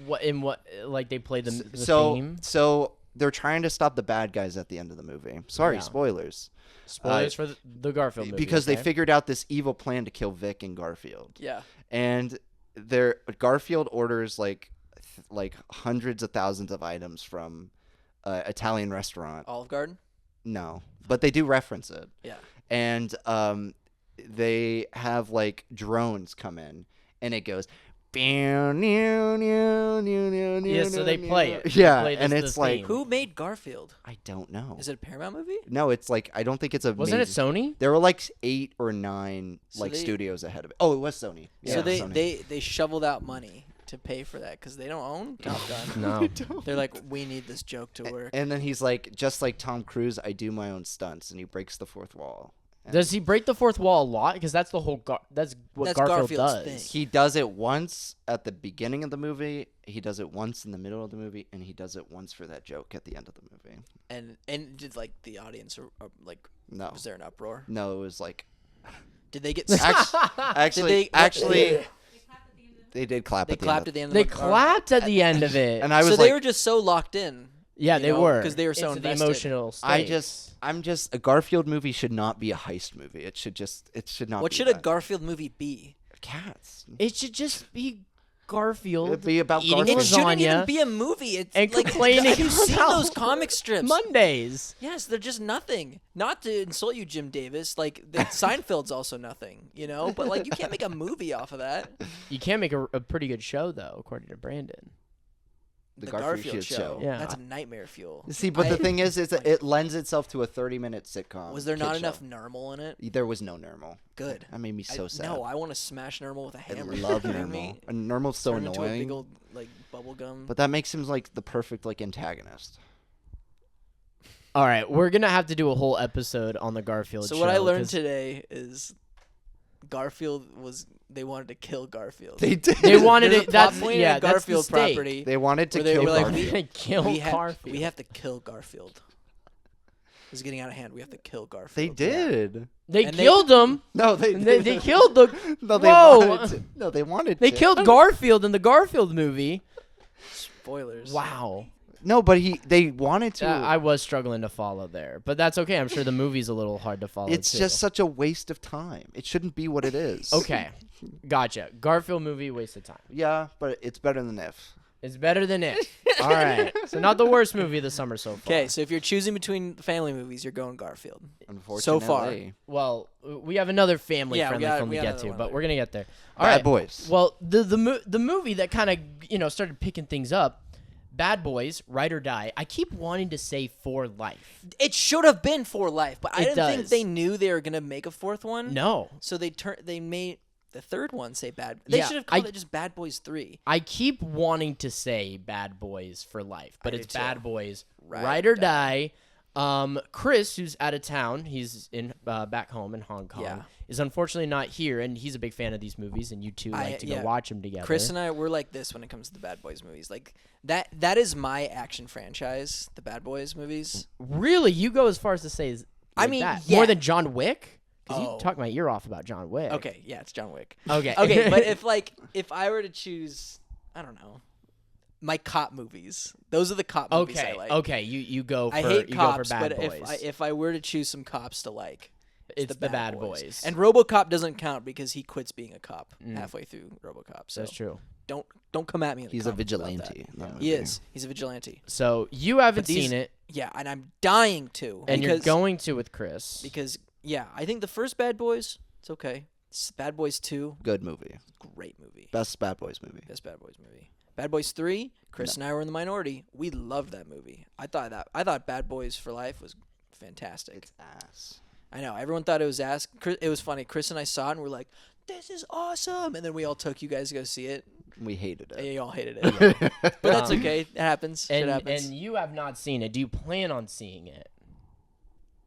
B: what like they play the
C: so
B: theme.
C: so they're trying to stop the bad guys at the end of the movie. Sorry,
B: Yeah.
C: spoilers.
B: Spoilers for the Garfield movie.
C: Because they
B: okay?
C: figured out this evil plan to kill Vic and Garfield.
A: Yeah.
C: And Garfield orders like hundreds of thousands of items from Italian restaurant.
A: Olive Garden.
C: No, but they do reference it.
A: Yeah.
C: And they have like drones come in, and it goes. Yeah,
B: so they play it. They
C: Yeah,
B: play it
C: and
B: as the
C: it's like
B: theme.
A: Who made Garfield?
C: I don't know.
A: Is it a Paramount movie?
C: No, it's like I don't think it's a.
B: Wasn't it
C: major-
B: Sony?
C: There were like 8 or 9
A: So
C: like
A: they-
C: studios ahead of it. Oh, it was Sony.
A: So
C: Yeah,
A: they,
C: Sony.
A: they shoveled out money to pay for that because they don't own Top Gun.
B: No.
A: They're like, we need this joke to work.
C: And then he's like, just like Tom Cruise, I do my own stunts, and he breaks the fourth wall. And
B: Does he break the fourth wall a lot? Because that's the whole. That's what
A: That's
B: Garfield
A: Garfield's
B: does.
A: thing.
C: He does it once at the beginning of the movie. He does it once in the middle of the movie, and he does it once for that joke at the end of the movie.
A: And did like the audience like
C: No,
A: was there an uproar?
C: no, it was like
A: Did they get
C: actually, they did clap.
A: they
C: at the
A: clapped
C: end
A: at the end of
B: They
A: the
B: clapped at the end of it.
C: and I was
A: so they
C: like,
A: were just so locked in.
B: yeah,
A: you
B: they
A: know,
B: were
A: 'cause they were so
B: into the
A: invested.
B: emotional state.
C: I'm just a Garfield movie should not be a heist movie. It should not.
A: What
C: be
A: should a
C: that.
A: Garfield movie be?
C: Cats?
B: It should just be Garfield.
C: It'd be about
B: eating
C: Garfield.
A: It shouldn't
B: lasagna
A: even be a movie. It's
B: and
A: like,
B: complaining
A: have you seen
B: about
A: those comic strips?
B: Mondays.
A: Yes, they're just nothing. Not to insult you, Jim Davis. Like Seinfeld's also nothing, you know. But like, you can't make a movie off of that.
B: You can make a pretty good show though, according to Brandon.
C: The
A: Garfield show.
B: Yeah.
A: That's a nightmare fuel.
C: See, but the thing is it lends itself to a 30-minute sitcom.
A: Was there
C: kid
A: not
C: show.
A: enough Nermal in it?
C: There was no Nermal.
A: Good.
C: That made me so sad.
A: No, I want to smash Nermal with a
C: I
A: hammer.
C: love
A: You know what I
C: Nermal.
A: mean?
C: And Nermal's so
A: Turn into a
C: annoying.
A: big old like bubble gum.
C: But that makes him like the perfect like antagonist.
B: All right, we're gonna have to do a whole episode on the Garfield
A: So
B: show.
A: what I learned
B: 'cause
A: today is they wanted to kill Garfield.
C: They did.
B: they wanted
A: There's
B: it.
A: a plot
B: That's
A: point in
B: yeah.
A: a
B: That's
A: Garfield
B: the stake.
A: property.
C: They wanted to
A: Where they
C: kill
A: were like,
C: Garfield.
B: They kill
A: we
B: Garfield.
A: have to kill Garfield. This is getting out of hand. We have to kill Garfield.
C: They did.
B: They
A: And
B: killed him.
C: No, they
B: They killed the.
C: No, they
B: Whoa.
C: wanted to. No, they wanted
B: They
C: to.
B: killed Garfield in the Garfield movie.
A: Spoilers.
B: Wow.
C: No, but they wanted to.
B: I was struggling to follow there, but that's okay. I'm sure the movie's a little hard to follow.
C: It's
B: too.
C: just such a waste of time. It shouldn't be what it is.
B: okay. Gotcha. Garfield movie, waste of time.
C: Yeah, but it's better than If.
B: It's better than it. All right. So not the worst movie of the summer so far.
A: Okay, so if you're choosing between family movies, you're going Garfield.
C: Unfortunately.
A: So far.
B: Well, we have another family-friendly
A: got-
B: film
A: we
B: to
A: got
B: get
A: another
B: to,
A: one
B: but
A: later.
B: we're gonna get there. All
C: Bad
B: right.
C: Boys.
B: Well, the movie that kind of started picking things up, Bad Boys, Ride or Die. I keep wanting to say For Life.
A: It should have been For Life, but I
B: It
A: didn't think
B: does.
A: they knew they were gonna make a fourth one.
B: No.
A: So they made the third one say Bad. They
B: Yeah,
A: should have called it just Bad Boys 3.
B: I keep wanting to say Bad Boys for Life, but
A: I
B: it's
A: do too.
B: Bad Boys
A: Ride
B: Ride
A: or
B: or Die. Chris, who's out of town, he's in back home in Hong Kong,
A: Yeah.
B: is unfortunately not here, and he's a big fan of these movies, and you two like to go watch them together.
A: Chris and I, we're like this when it comes to the Bad Boys movies. Like that is my action franchise, the Bad Boys movies.
B: Really, you go as far as to say
A: I mean,
B: that.
A: yeah.
B: More than John Wick? Because
A: Oh.
B: you talk my ear off about John Wick.
A: Okay, yeah, it's John Wick.
B: Okay.
A: Okay, but if I were to choose, I don't know, my cop movies. Those are the cop movies I like.
B: Okay, you go for
A: I hate
B: you
A: cops,
B: go for Bad
A: but
B: Boys.
A: if I were to choose some cops to like,
B: it's the Bad Boys.
A: And RoboCop doesn't count because he quits being a cop halfway through RoboCop. So
B: That's true.
A: Don't come at me. In the
C: He's a
A: comments about
C: vigilante.
A: that.
C: in that
A: He
C: movie.
A: is. He's a vigilante.
B: So you haven't
A: these-
B: seen it,
A: Yeah, and I'm dying to.
B: and
A: because,
B: you're going to with Chris.
A: because yeah, I think the first Bad Boys, it's okay. Bad Boys 2,
C: Good movie.
A: great movie.
C: Best Bad Boys movie.
A: Best Bad Boys movie. Bad Boys 3, Chris and I were in the minority. We loved that movie. I thought Bad Boys for Life was fantastic.
C: It's ass.
A: I know. Everyone thought it was ass. It was funny. Chris and I saw it and we're like, this is awesome. And then we all took you guys to go see it.
C: We hated
A: And
C: it.
A: you all hated it. But that's okay. It happens. Shit happens.
B: and you have not seen it. Do you plan on seeing it?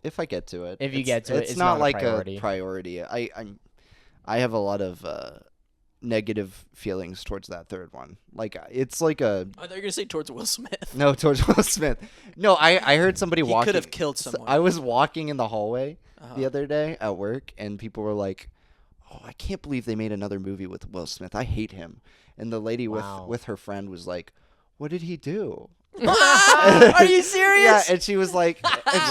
C: If I get to it.
B: If you get to it,
C: it's
B: it's
C: not
B: not a
C: like
B: priority.
C: a priority. I have a lot of negative feelings towards that third one. Like it's like a
A: I thought you were going to say towards Will Smith.
C: no towards Will Smith. No, I heard somebody
A: He
C: walking.
A: could have killed someone.
C: I was walking in the hallway
A: Uh-huh.
C: the other day at work, and people were like, "Oh, I can't believe they made another movie with Will Smith. I hate him." And the lady
B: Wow.
C: with her friend was like, "What did he do?"
A: Are you serious?
C: Yeah, and she was like,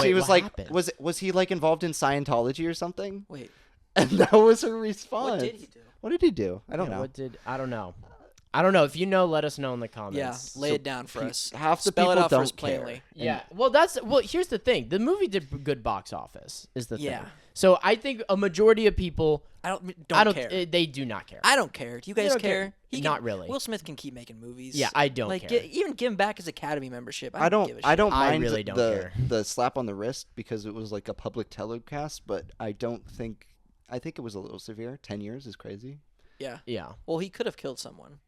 B: Wait, what happened?
C: was he like involved in Scientology or something?
A: Wait,
C: And that was her response.
A: what did he do?
C: What did he do? I don't
B: Yeah,
C: know.
B: I don't know. I don't know. If you know, let us know in the
A: Yeah,
B: comments.
A: lay it down for us.
C: Half the
A: Spell it
C: people
A: out for us
C: don't care.
A: plainly.
B: Yeah. Well, here's the thing. The movie did good box office. Is the
A: Yeah.
B: thing. So I think a majority of people
A: I don't care.
B: they do not care.
A: I don't care. Do you guys
B: don't care.
A: care? He
B: Not
A: can-
B: really.
A: Will Smith can keep making movies.
B: Yeah, I don't
A: like
B: care.
A: even give him back his Academy membership.
C: I don't
A: give a shit.
C: I don't
B: I
C: mind
B: really don't
C: the
B: care.
C: the slap on the wrist because it was like a public telecast, but I think it was a little severe. 10 years is crazy.
A: Yeah.
B: Yeah.
A: Well, he could have killed someone.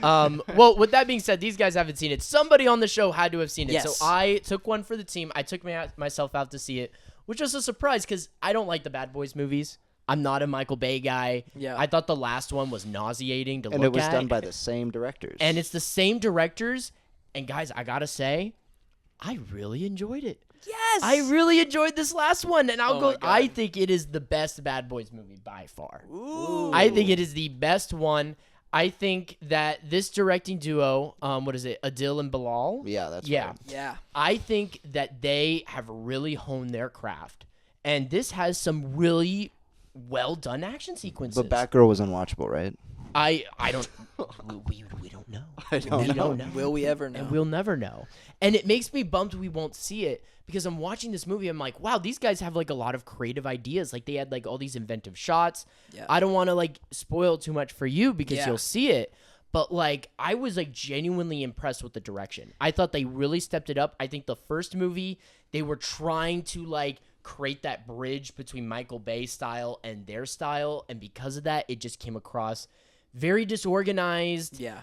B: Well, with that being said, these guys haven't seen it. Somebody on the show had to have seen it.
A: Yes.
B: So I took one for the team. I took myself out to see it, which was a surprise because I don't like the Bad Boys movies. I'm not a Michael Bay guy.
A: Yeah.
B: I thought the last one was nauseating to
C: And
B: look
C: it was
B: at.
C: done by the same directors.
B: And it's the same directors. And guys, I gotta say, I really enjoyed it.
A: Yes.
B: I really enjoyed this last one, and I'll
A: Oh
B: go.
A: my God.
B: I think it is the best Bad Boys movie by far.
A: Ooh.
B: I think it is the best one. I think that this directing duo, what is it, Adil and Bilal?
C: yeah, that's
B: Yeah.
C: right.
A: Yeah.
B: I think that they have really honed their craft, and this has some really well done action sequences.
C: But Batgirl was unwatchable, right?
B: I don't we don't know.
C: I don't
B: We
C: know.
B: don't know.
A: Will we ever know?
B: And we'll never know. And it makes me bummed we won't see it because I'm watching this movie. I'm like, wow, these guys have like a lot of creative ideas. Like they had like all these inventive shots.
A: Yeah.
B: I don't want to like spoil too much for you because
A: Yeah.
B: you'll see it. But like I was like genuinely impressed with the direction. I thought they really stepped it up. I think the first movie, they were trying to like create that bridge between Michael Bay style and their style. And because of that, it just came across very disorganized.
A: Yeah.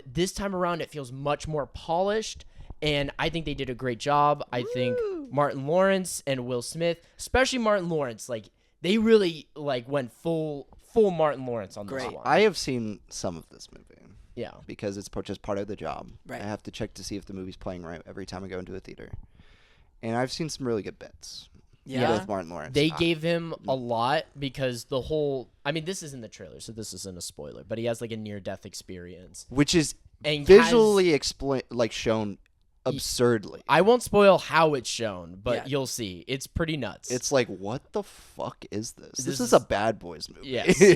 B: This time around, it feels much more polished, and I think they did a great job. I think Martin Lawrence and Will Smith, especially Martin Lawrence, like they really like went full Martin Lawrence on this
A: Great.
B: one.
C: I have seen some of this movie
B: Yeah.
C: because it's just part of the job.
A: Right.
C: I have to check to see if the movie's playing right every time I go into a theater. And I've seen some really good bits.
A: Yeah.
C: With Martin Lawrence.
B: They gave him a lot because the whole. I mean, this is in the trailer, so this isn't a spoiler. But he has like a near-death experience,
C: which is
B: and
C: visually shown absurdly.
B: I won't spoil how it's shown, but
A: Yeah.
B: you'll see. It's pretty nuts.
C: It's like, what the fuck is this? This
B: This
C: is
B: is-
C: a Bad Boys movie.
B: Yes.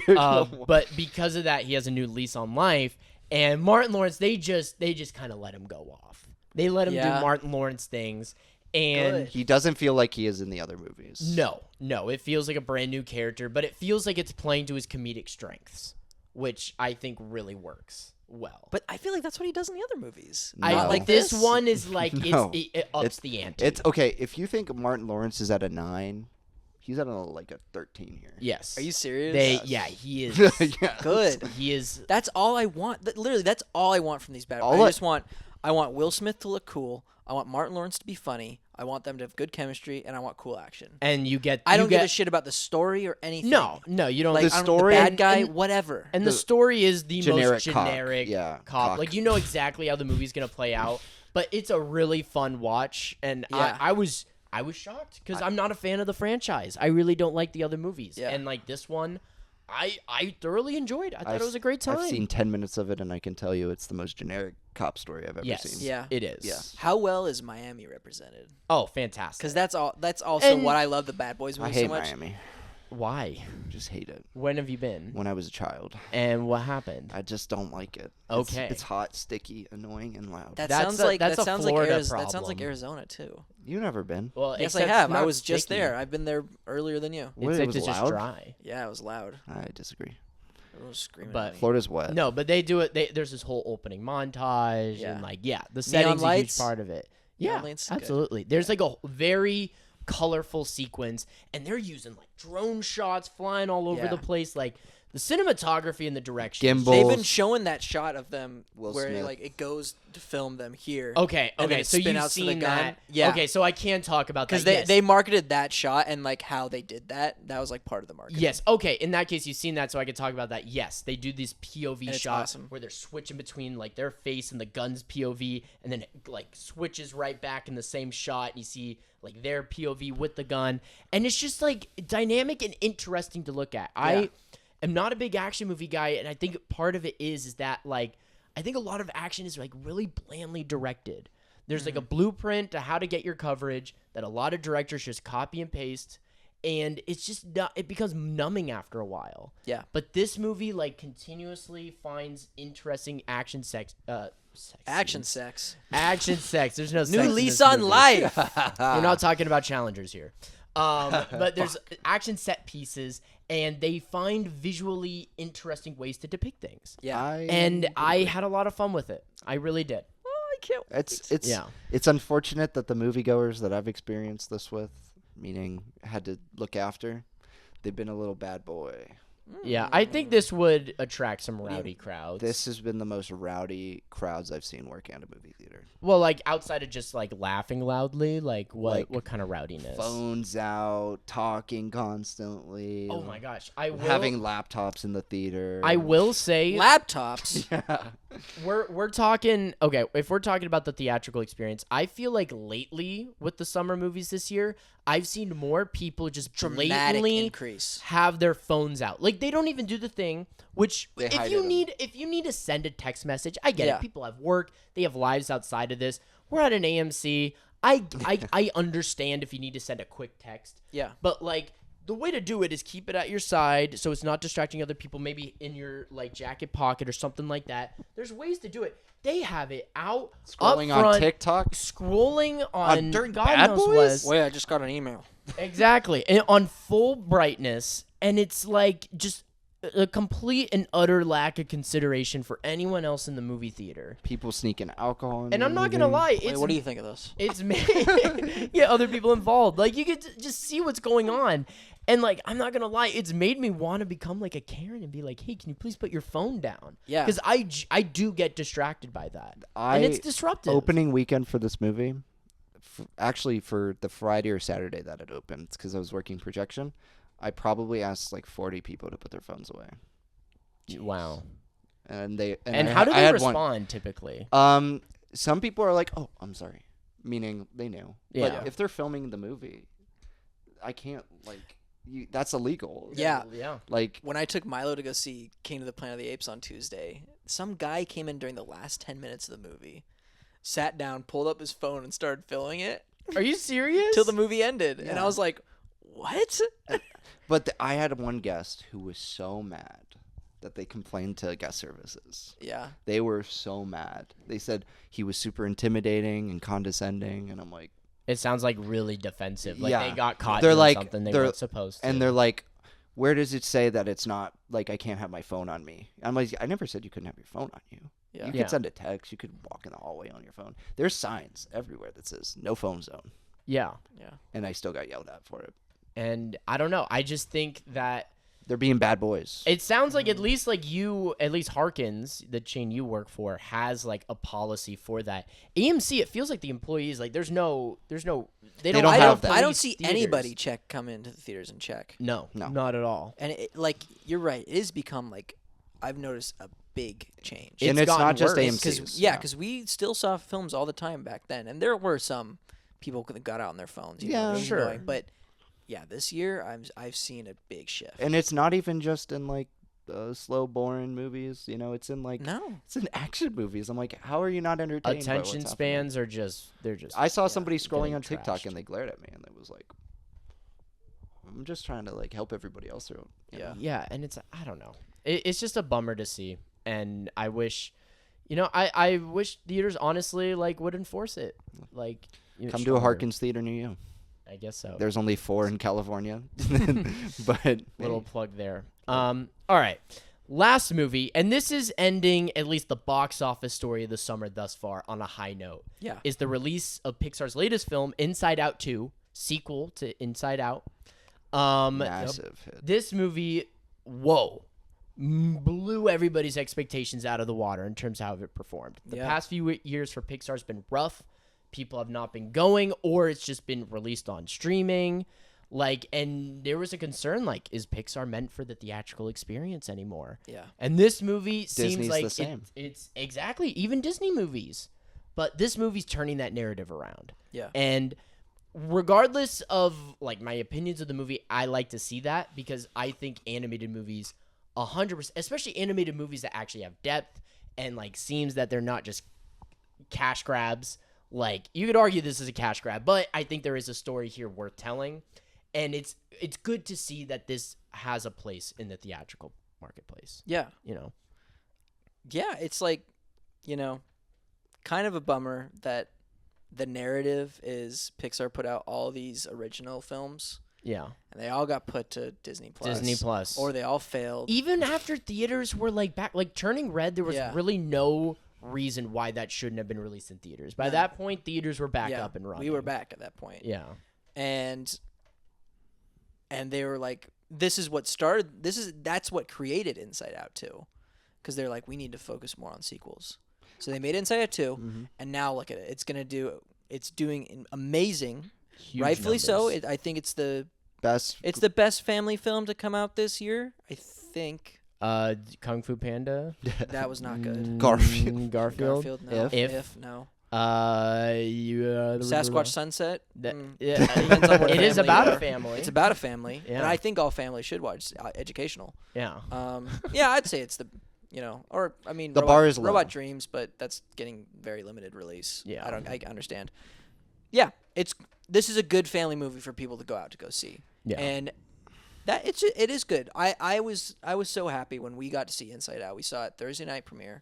B: But because of that, he has a new lease on life. And Martin Lawrence, they just kind of let him go off. They let him
A: Yeah.
B: do Martin Lawrence things. And
A: Good.
C: He doesn't feel like he is in the other movies.
B: no, it feels like a brand new character, but it feels like it's playing to his comedic strengths, which I think really works well.
A: But I feel like that's what he does in the other movies.
C: No.
B: I
A: Not
B: like this one is like
C: No.
B: it ups the ante.
C: It's okay if you think Martin Lawrence is at a 9. He's at like a 13 here.
B: Yes.
A: Are you serious?
B: He is.
C: Yeah.
A: Good.
B: He is.
A: That's all I want. Literally, that's all I want from these bad boys. I want Will Smith to look cool. I want Martin Lawrence to be funny. I want them to have good chemistry, and I want cool action.
B: And you get.
A: I don't give a shit about the story or anything.
B: No, you don't.
A: Like,
C: The
A: I don't-
C: story-
A: the bad guy,
B: and-
A: whatever.
B: And the story is the most
C: Generic
B: generic
C: cock.
B: cop. Like, you know exactly how the movie's gonna play out, but it's a really fun watch. And
A: Yeah.
B: I was shocked because I'm not a fan of the franchise. I really don't like the other movies.
A: Yeah.
B: And like this one, I thoroughly enjoyed. I thought it was a great time.
C: I've seen 10 minutes of it, and I can tell you it's the most generic cop story I've ever
B: Yes,
C: seen.
A: Yeah.
B: it is.
C: Yeah.
A: How well is Miami represented?
B: Oh, fantastic.
A: Because that's all. That's also
B: And-
A: what I love the Bad Boys
C: I
A: movie
C: hate
A: so much.
C: Miami.
B: Why?
C: Just hate it.
B: When have you been?
C: When I was a child,
B: And what happened?
C: I just don't like it.
B: Okay.
C: It's hot, sticky, annoying, and loud.
A: That
B: That's
A: sounds
B: a-
A: like
B: that's
A: that
B: a
A: sounds like
B: Florida
A: that sounds like
B: problem.
A: Arizona too.
C: You've never been.
B: Well,
A: Yes, I
B: except
A: have.
B: it's
A: I
B: not
A: was just
B: sticky.
A: there. I've been there earlier than you.
C: What, it
B: Except
C: was
B: it's just
C: loud?
B: dry.
A: Yeah, it was loud.
C: I disagree.
A: Everyone was screaming.
B: But-
A: at me.
C: Florida's wet.
B: No, but they do it. There's this whole opening montage,
A: Yeah.
B: and the setting's a huge
A: lights?
B: part of it.
A: Neon
B: Yeah,
A: lights, good.
B: absolutely. There's like a very colorful sequence, and they're using like drone shots flying all over
A: Yeah.
B: the place. Like the cinematography and the direction.
C: Gimbal.
A: They've been showing that shot of them
C: Will
A: where
C: Smith.
A: like it goes to film them here.
B: Okay,
A: And then
B: okay.
A: it
B: So
A: spin
B: you've
A: outs to the
B: seen
A: gun.
B: that.
A: Yeah.
B: Okay, so I can talk about that.
A: Because they,
B: yes.
A: they marketed that shot and like how they did that. That was like part of the marketing.
B: Yes. Okay. In that case, you've seen that, so I could talk about that. Yes, they do these POV
A: And it's
B: shots
A: awesome.
B: where they're switching between like their face and the gun's POV, and then it like switches right back in the same shot, and you see like their POV with the gun, and it's just like dynamic and interesting to look at. I am not a big action movie guy, and I think part of it is that like I think a lot of action is like really blandly directed. There's like a blueprint to how to get your coverage that a lot of directors just copy and paste, and it's just it becomes numbing after a while.
A: Yeah.
B: But this movie like continuously finds interesting action sex
A: Action sex.
B: action sex. There's no sex
A: New
B: in
A: lease
B: this
A: on
B: movie.
A: life.
B: We're not talking about challengers here. But there's action set pieces, and they find visually interesting ways to depict things.
A: Yeah.
B: And I had a lot of fun with it. I really did.
A: I can't.
C: It's
B: Yeah.
C: It's unfortunate that the moviegoers that I've experienced this with, meaning had to look after, they've been a little bad boy.
B: Yeah, I think this would attract some rowdy crowds.
C: This has been the most rowdy crowds I've seen work at a movie theater.
B: Well, like outside of just like laughing loudly, like
C: Like,
B: what kind of rowdiness?
C: Phones out, talking constantly.
B: Oh my gosh, I will.
C: Having laptops in the theater.
B: I will say
A: Laptops.
B: we're talking okay. If we're talking about the theatrical experience, I feel like lately with the summer movies this year, I've seen more people just
A: Dramatic
B: blatantly
A: increase.
B: have their phones out. Like they don't even do the thing. Which
C: They
B: if
C: hide
B: you
C: it.
B: need to send a text message, I get
A: Yeah.
B: it. People have work. They have lives outside of this. We're at an AMC. I understand if you need to send a quick text.
A: Yeah.
B: But like the way to do it is keep it at your side so it's not distracting other people, maybe in your like jacket pocket or something like that. There's ways to do it. They have it out
C: Scrolling
B: up
C: on
B: front,
C: TikTok.
B: scrolling on
C: during
B: God
C: Bad
B: knows
C: Boys?
B: what.
A: Wait, I just got an email.
B: Exactly. And on full brightness, and it's like just a complete and utter lack of consideration for anyone else in the movie theater.
C: People sneaking alcohol in
B: And
C: the
B: I'm not gonna
C: movie.
B: lie,
A: Wait,
B: it's
A: what do you think of this?
B: it's yeah, other people involved. Like you get to just see what's going on. And like I'm not gonna lie, it's made me want to become like a Karen and be like, "Hey, can you please put your phone down?"
A: Yeah.
B: because I do get distracted by that,
C: I
B: and it's disruptive.
C: Opening weekend for this movie, actually for the Friday or Saturday that it opened, because I was working projection, I probably asked like 40 people to put their phones away.
B: Wow.
C: And they
B: And
C: I
B: how
C: had-
B: do
C: I
B: they
C: had
B: respond
C: one.
B: typically?
C: Some people are like, "Oh, I'm sorry," meaning they knew.
B: Yeah.
C: But if they're filming the movie, I can't like. That's illegal.
A: Yeah.
B: Yeah.
C: Like
A: When I took Milo to go see King of the Planet of the Apes on Tuesday, some guy came in during the last 10 minutes of the movie, sat down, pulled up his phone, and started filming it
B: Are you serious?
A: till the movie ended. And I
C: Yeah.
A: was like, what?
C: But I had one guest who was so mad that they complained to guest services.
A: Yeah.
C: They were so mad. They said he was super intimidating and condescending, and I'm like,
B: It sounds like really defensive. Like
C: Yeah.
B: they got caught
C: They're
B: doing
C: like-
B: something they
C: they're-
B: weren't supposed to.
C: and they're like, where does it say that it's not like I can't have my phone on me? I'm like, I never said you couldn't have your phone on you.
A: Yeah.
C: You
B: Yeah.
C: could send a text. You could walk in the hallway on your phone. There's signs everywhere that says no phone zone,
B: yeah.
A: Yeah.
C: and I still got yelled at for it.
B: And I don't know. I just think that
C: They're being bad boys.
B: it sounds like at least Harkins, the chain you work for, has like a policy for that. AMC, it feels like the employees like there's no they don't
C: don't
A: I
C: have
A: don't.
C: that.
A: I don't
B: police
A: see
B: theaters.
A: anybody come into the theaters and check.
B: No,
C: No.
B: not at all.
A: And like you're right, it has become like I've noticed a big change.
C: And
B: It's
C: it's
B: gotten
C: not just
B: worse.
C: AMC.
A: Because we still saw films all the time back then, and there were some people that got out on their phones. You know,
C: Yeah.
A: it was
B: Sure.
A: annoying, but yeah, this year I've seen a big shift.
C: And it's not even just in like slow, boring movies. You know, it's in like
A: No,
C: it's in action movies. I'm like, how are you not entertained? by what's
B: Attention
C: happening?
B: spans are they're just
C: I saw somebody scrolling
B: getting
C: on TikTok
B: trashed.
C: and they glared at me and it was like, I'm just trying to like help everybody else through. You
A: Yeah.
C: know?
B: Yeah, and it's I don't know. It's just a bummer to see, and I wish, I wish theaters honestly like would enforce it. Like
C: Come to a
B: stronger.
C: Harkins theater near you.
B: I guess so.
C: There's only 4 in California, but
B: Little plug there. All right. Last movie, and this is ending at least the box office story of the summer thus far on a high note.
A: Yeah.
B: Is the release of Pixar's latest film, Inside Out 2, sequel to Inside Out.
C: massive hit.
B: This movie, blew everybody's expectations out of the water in terms of how it performed. The
A: Yeah.
B: past few years for Pixar has been rough. People have not been going, or it's just been released on streaming. And there was a concern, is Pixar meant for the theatrical experience anymore?
A: Yeah.
B: And this movie seems
C: Disney's
B: like
C: the same.
B: it's exactly, even Disney movies. But this movie's turning that narrative around.
A: Yeah.
B: And regardless of my opinions of the movie, I like to see that because I think animated movies 100%, especially animated movies that actually have depth and seems that they're not just cash grabs. You could argue this is a cash grab, but I think there is a story here worth telling. And it's good to see that this has a place in the theatrical marketplace.
A: Yeah. Yeah, it's kind of a bummer that the narrative is Pixar put out all these original films
B: Yeah.
A: and they all got put to Disney Plus.
B: Disney Plus.
A: Or they all failed.
B: Even after theaters were back, Turning Red, there was
A: Yeah.
B: really no reason why that shouldn't have been released in theaters. By that point, theaters were back
A: Yeah,
B: up and running.
A: we were back at that point.
B: Yeah.
A: And they were like, this is what started, that's what created Inside Out 2. Because they're like, we need to focus more on sequels. So they made Inside Out 2, and now look at it. It's doing amazing.
B: Huge
A: Rightfully so.
B: numbers.
A: I think it's the
C: Best.
A: best family film to come out this year. I think
B: Kung Fu Panda.
A: that was not good.
C: Garfield.
B: Garfield.
A: Garfield, no.
B: If.
A: No.
B: Sasquatch
A: Sasquatch Sunset.
B: That,
A: Mm.
B: yeah,
A: Depends on what
B: it is
A: family
B: about
A: you
B: a
A: are.
B: family.
A: It's about a family, and
B: Yeah.
A: I think all families should watch. It's educational.
B: Yeah.
A: Yeah, I'd say it's the, or I mean,
C: The
A: Robot,
C: bar is low.
A: Robot Dreams, but that's getting very limited release.
B: Yeah.
A: I understand. Yeah, this is a good family movie for people to go out to go see.
B: Yeah.
A: And that it is good. I was so happy when we got to see Inside Out. We saw it Thursday night premiere.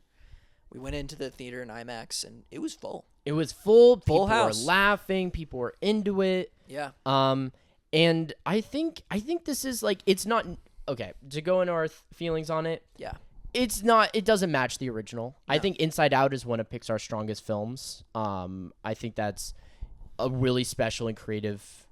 A: We went into the theater in IMAX and it was full.
B: It was full. People
A: house.
B: were laughing. People were into it.
A: Yeah.
B: And I think this is it's not okay to go into our feelings on it.
A: Yeah.
B: It's not. It doesn't match the original. I think Inside Out is one of Pixar's strongest films. I think that's a really special and creative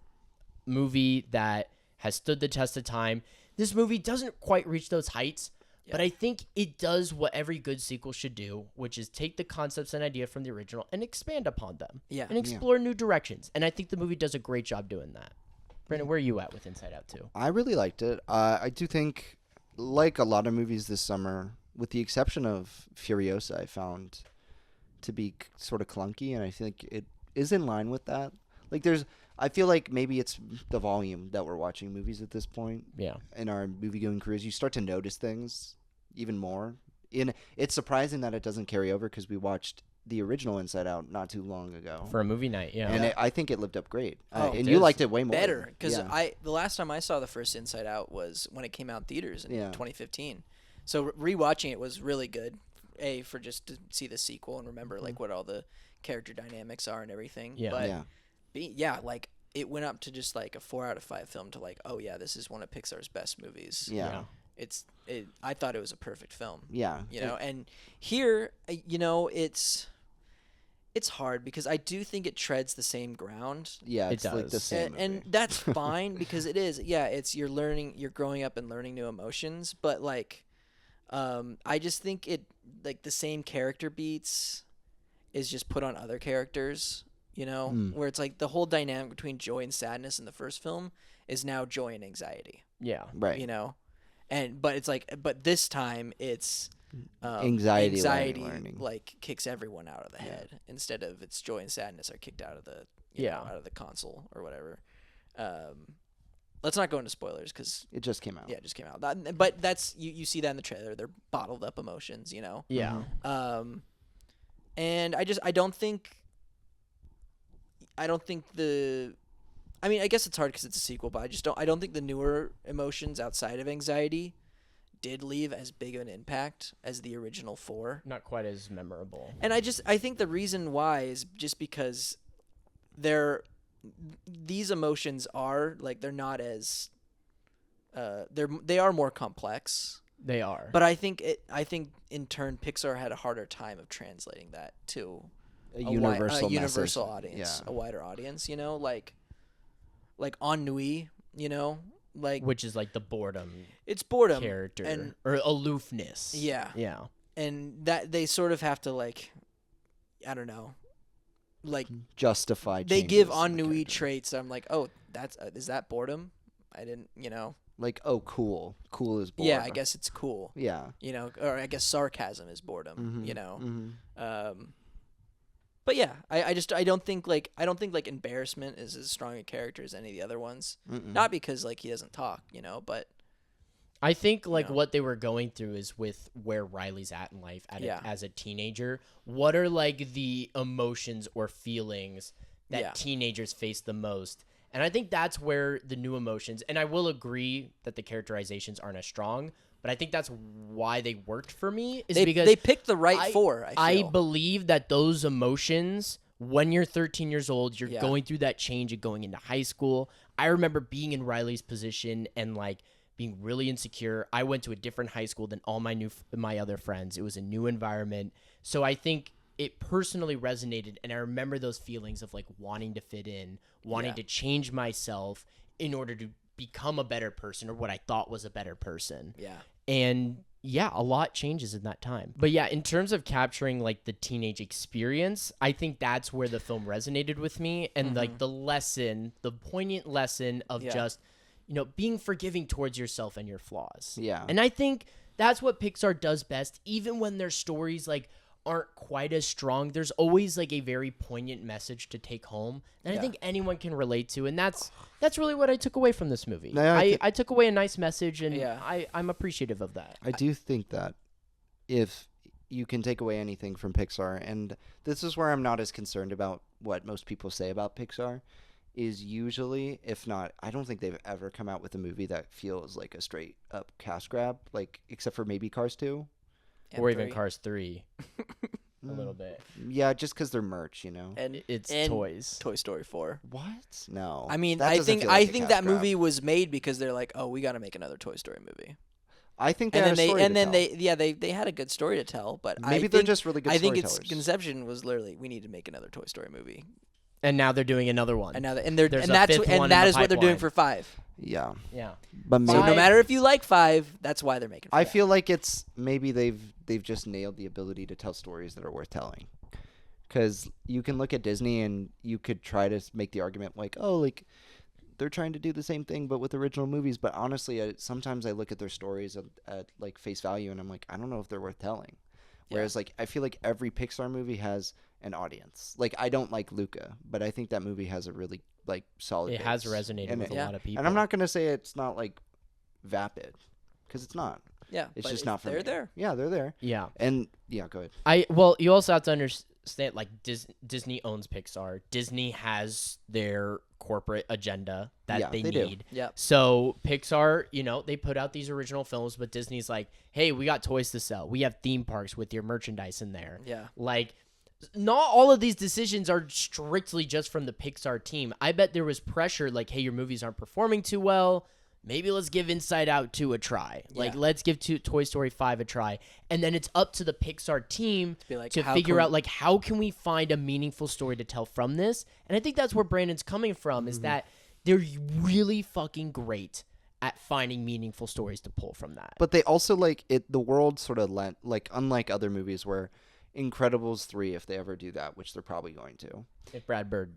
B: movie that has stood the test of time. This movie doesn't quite reach those heights, but I think it does what every good sequel should do, which is take the concepts and idea from the original and expand upon them.
A: Yeah.
B: And explore new directions. And I think the movie does a great job doing that. Brandon, where are you at with Inside Out 2?
C: I really liked it. I do think, like a lot of movies this summer, with the exception of Furiosa, I found to be sort of clunky, and I think it is in line with that. I feel like maybe it's the volume that we're watching movies at this point.
B: Yeah.
C: In our movie-going careers, you start to notice things even more. It's surprising that it doesn't carry over because we watched the original Inside Out not too long ago.
B: For a movie night, yeah.
C: And I think it lived up great.
A: Oh,
C: and
B: it
C: you
B: is
C: liked it way more.
A: Better because
C: Yeah.
A: the last time I saw the first Inside Out was when it came out in theaters in
C: Yeah.
A: 2015. So rewatching it was really good. For just to see the sequel and remember what all the character dynamics are and everything.
B: Yeah.
A: But
C: Yeah.
A: it went up to just a 4 out of 5 film to oh yeah, this is one of Pixar's best movies.
C: Yeah.
A: I thought it was a perfect film.
C: Yeah.
A: And here, It's hard because I do think it treads the same ground.
C: Yeah,
B: It
C: it's like the
B: does.
C: same
A: And
C: movie.
A: that's fine because it is. Yeah, it's you're growing up and learning new emotions, but like I just think it like the same character beats is just put on other characters, where it's like the whole dynamic between joy and sadness in the first film is now joy and anxiety,
B: Yeah.
C: Right.
A: but it's like, but this time it's
C: Anxiety
A: anxiety
C: learning.
A: like kicks everyone out of the head instead of it's joy and sadness are kicked out of the out of the console or whatever. Let's not go into spoilers because
C: It just came out.
A: yeah, it just came out. But that's you see that in the trailer. They're bottled up emotions,
B: Yeah.
A: And I don't think the. I mean, I guess it's hard because it's a sequel, but I don't think the newer emotions outside of anxiety did leave as big of an impact as the original 4.
B: Not quite as memorable.
A: And I think the reason why is just because these emotions are like they're not as they are more complex.
B: They are.
A: But I think in turn Pixar had a harder time of translating that to
C: A universal
A: universal
C: message.
A: audience,
C: Yeah.
A: a wider audience, like ennui, like
B: Which is like the boredom
A: it's boredom
B: character
A: and
B: or aloofness.
A: yeah,
B: Yeah.
A: and that they sort of have to like, I don't know, like
C: Justify.
A: they give
C: changes in the
A: ennui
C: character.
A: traits. I'm like, oh, that's is that boredom? I didn't,
C: Like, oh, cool. Cool is bored.
A: yeah, I guess it's cool,
C: Yeah.
A: or I guess sarcasm is boredom,
C: Mhm.
A: But yeah, I don't think like embarrassment is as strong a character as any of the other ones.
C: Mm-mm.
A: Not because like he doesn't talk, but
B: I think like
A: know.
B: what they were going through is with where Riley's at in life
A: Yeah.
B: as a teenager. What are like the emotions or feelings that
A: Yeah.
B: teenagers face the most? And I think that's where the new emotions, and I will agree that the characterizations aren't as strong, but I think that's why they worked for me is because
A: they picked the right 4. I feel.
B: believe that those emotions, when you're 13 years old, you're
A: Yeah.
B: going through that change of going into high school. I remember being in Riley's position and like being really insecure. I went to a different high school than all my other friends. It was a new environment. So I think it personally resonated, and I remember those feelings of like wanting to fit in, wanting
A: Yeah.
B: to change myself in order to become a better person or what I thought was a better person.
A: Yeah.
B: And yeah, a lot changes in that time. But yeah, in terms of capturing like the teenage experience, I think that's where the film resonated with me. And like the poignant lesson of
A: Yeah.
B: just, being forgiving towards yourself and your flaws.
C: Yeah.
B: And I think that's what Pixar does best, even when their stories like aren't quite as strong. There's always like a very poignant message to take home that I
A: Yeah.
B: think anyone can relate to, and that's really what I took away from this movie.
C: No,
B: I took away a nice message, and
A: Yeah.
B: I'm appreciative of that.
C: I do think that if you can take away anything from Pixar, and this is where I'm not as concerned about what most people say about Pixar, is usually, if not, I don't think they've ever come out with a movie that feels like a straight up cash grab, like except for maybe Cars 2.
B: Or even
A: M3.
B: Cars 3 a little bit.
C: Yeah, just because they're merch,
A: and
B: It's
A: and
B: toys.
A: Toy Story 4.
C: What? No.
A: I mean,
C: That
A: I
C: doesn't
A: think
C: feel like a
A: that
C: cash grab.
A: movie was made because they're like, oh, we got to make another Toy Story movie.
C: I think they
A: And
C: had
A: then
C: a story to tell.
A: they had a good story to tell, but
C: Maybe
A: I
C: they're
A: think,
C: just really good
A: I think its
C: storytellers.
A: conception was literally we need to make another Toy Story movie,
B: And now they're doing another one.
A: and now
B: There's
A: and
B: a
A: that's
B: fifth
A: and
B: one
A: that
B: in
A: is
B: the
A: what they're doing
B: pipeline.
A: for 5.
C: Yeah.
B: Yeah.
C: But
A: So
C: maybe,
A: no matter if you like 5, that's why they're making.
C: I
A: 5.
C: feel like it's maybe they've just nailed the ability to tell stories that are worth telling. Because you can look at Disney and you could try to make the argument like, oh, like they're trying to do the same thing but with original movies. But honestly, sometimes I look at their stories at like face value and I'm like, I don't know if they're worth telling. Whereas like I feel like every Pixar movie has an audience. Like I don't like Luca, but I think that movie has a really like solid.
B: It has
C: base.
B: resonated
C: And
B: with a
A: yeah.
B: lot of people.
C: And I'm not gonna say it's not like vapid, because it's not.
A: Yeah,
C: It's
A: but
C: just not for
A: they're
C: me.
A: there.
C: Yeah, they're there.
B: Yeah.
C: And yeah, go ahead.
B: Well, you also have to understand, like, Disney owns Pixar. Disney has their corporate agenda that
C: Yeah,
B: they
C: they do.
B: need.
A: Yep.
B: So Pixar, they put out these original films, but Disney's like, hey, we got toys to sell. We have theme parks with your merchandise in there.
A: Yeah.
B: Like, not all of these decisions are strictly just from the Pixar team. I bet there was pressure, like, hey, your movies aren't performing too well. maybe let's give Inside Out 2 a try. Like,
A: Yeah.
B: let's give Toy Story 5 a try. And then it's up to the Pixar team
A: be like,
B: to
A: how
B: figure
A: can
B: out, like, how can we find a meaningful story to tell from this? And I think that's where Brandon's coming from, is that they're really fucking great at finding meaningful stories to pull from that.
C: But they also like it. The world sort of lent, like, unlike other movies where Incredibles 3, if they ever do that, which they're probably going to.
B: If Brad Bird,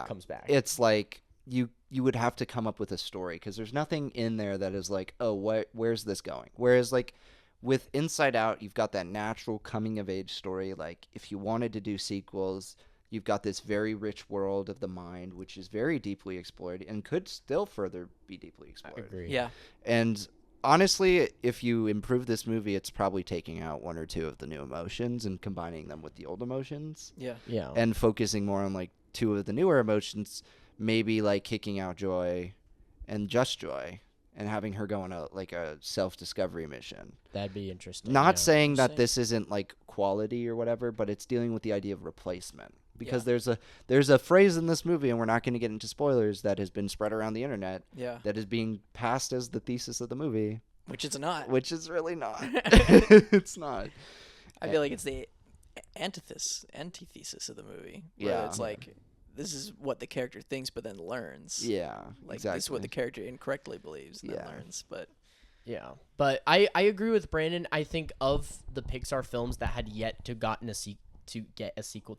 B: comes back.
C: It's like you would have to come up with a story because there's nothing in there that is like, oh, where's this going? Whereas like with Inside Out, you've got that natural coming of age story. Like if you wanted to do sequels, you've got this very rich world of the mind, which is very deeply explored and could still further be deeply explored.
B: I agree.
A: Yeah.
C: And honestly, if you improve this movie, it's probably taking out one or two of the new emotions and combining them with the old emotions.
A: Yeah.
B: Yeah.
C: And focusing more on like two of the newer emotions, maybe like kicking out joy and just joy and having her go on a self-discovery mission.
B: That'd be interesting.
C: Not
B: yeah.
C: saying that this isn't like quality or whatever, but it's dealing with the idea of replacement. Because there's a phrase in this movie, and we're not going to get into spoilers, that has been spread around the internet.
A: Yeah.
C: That is being passed as the thesis of the movie,
A: Which it's not.
C: which is really not. It's not.
A: I feel like it's the antithesis of the movie. Where
C: Yeah.
A: It's like, this is what the character thinks, but then learns.
C: Yeah,
A: Like,
C: exactly.
A: this is what the character incorrectly believes and then
C: Yeah.
A: learns. But
B: Yeah. But I agree with Brandon. I think of the Pixar films that had yet to get a sequel.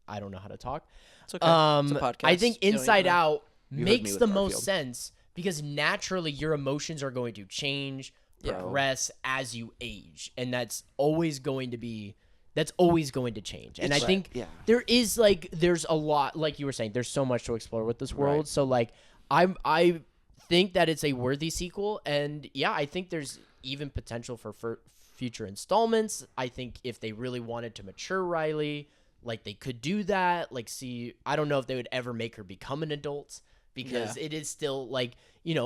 B: I don't know how to talk.
A: it's okay. It's a podcast.
B: I think
A: You don't
B: Inside
A: even know.
B: Out
C: You heard me
B: makes
C: with
B: the most
C: Garfield.
B: sense because naturally your emotions are going to change,
A: Yeah.
B: progress as you age, and that's always going to change. And I
C: It's-
B: think
C: yeah.
B: there's a lot, like you were saying, there's so much to explore with this world.
C: Right.
B: So like I think that it's a worthy sequel, and yeah, I think there's even potential for future installments. I think if they really wanted to mature Riley, like they could do that. Like, I don't know if they would ever make her become an adult because it is still like,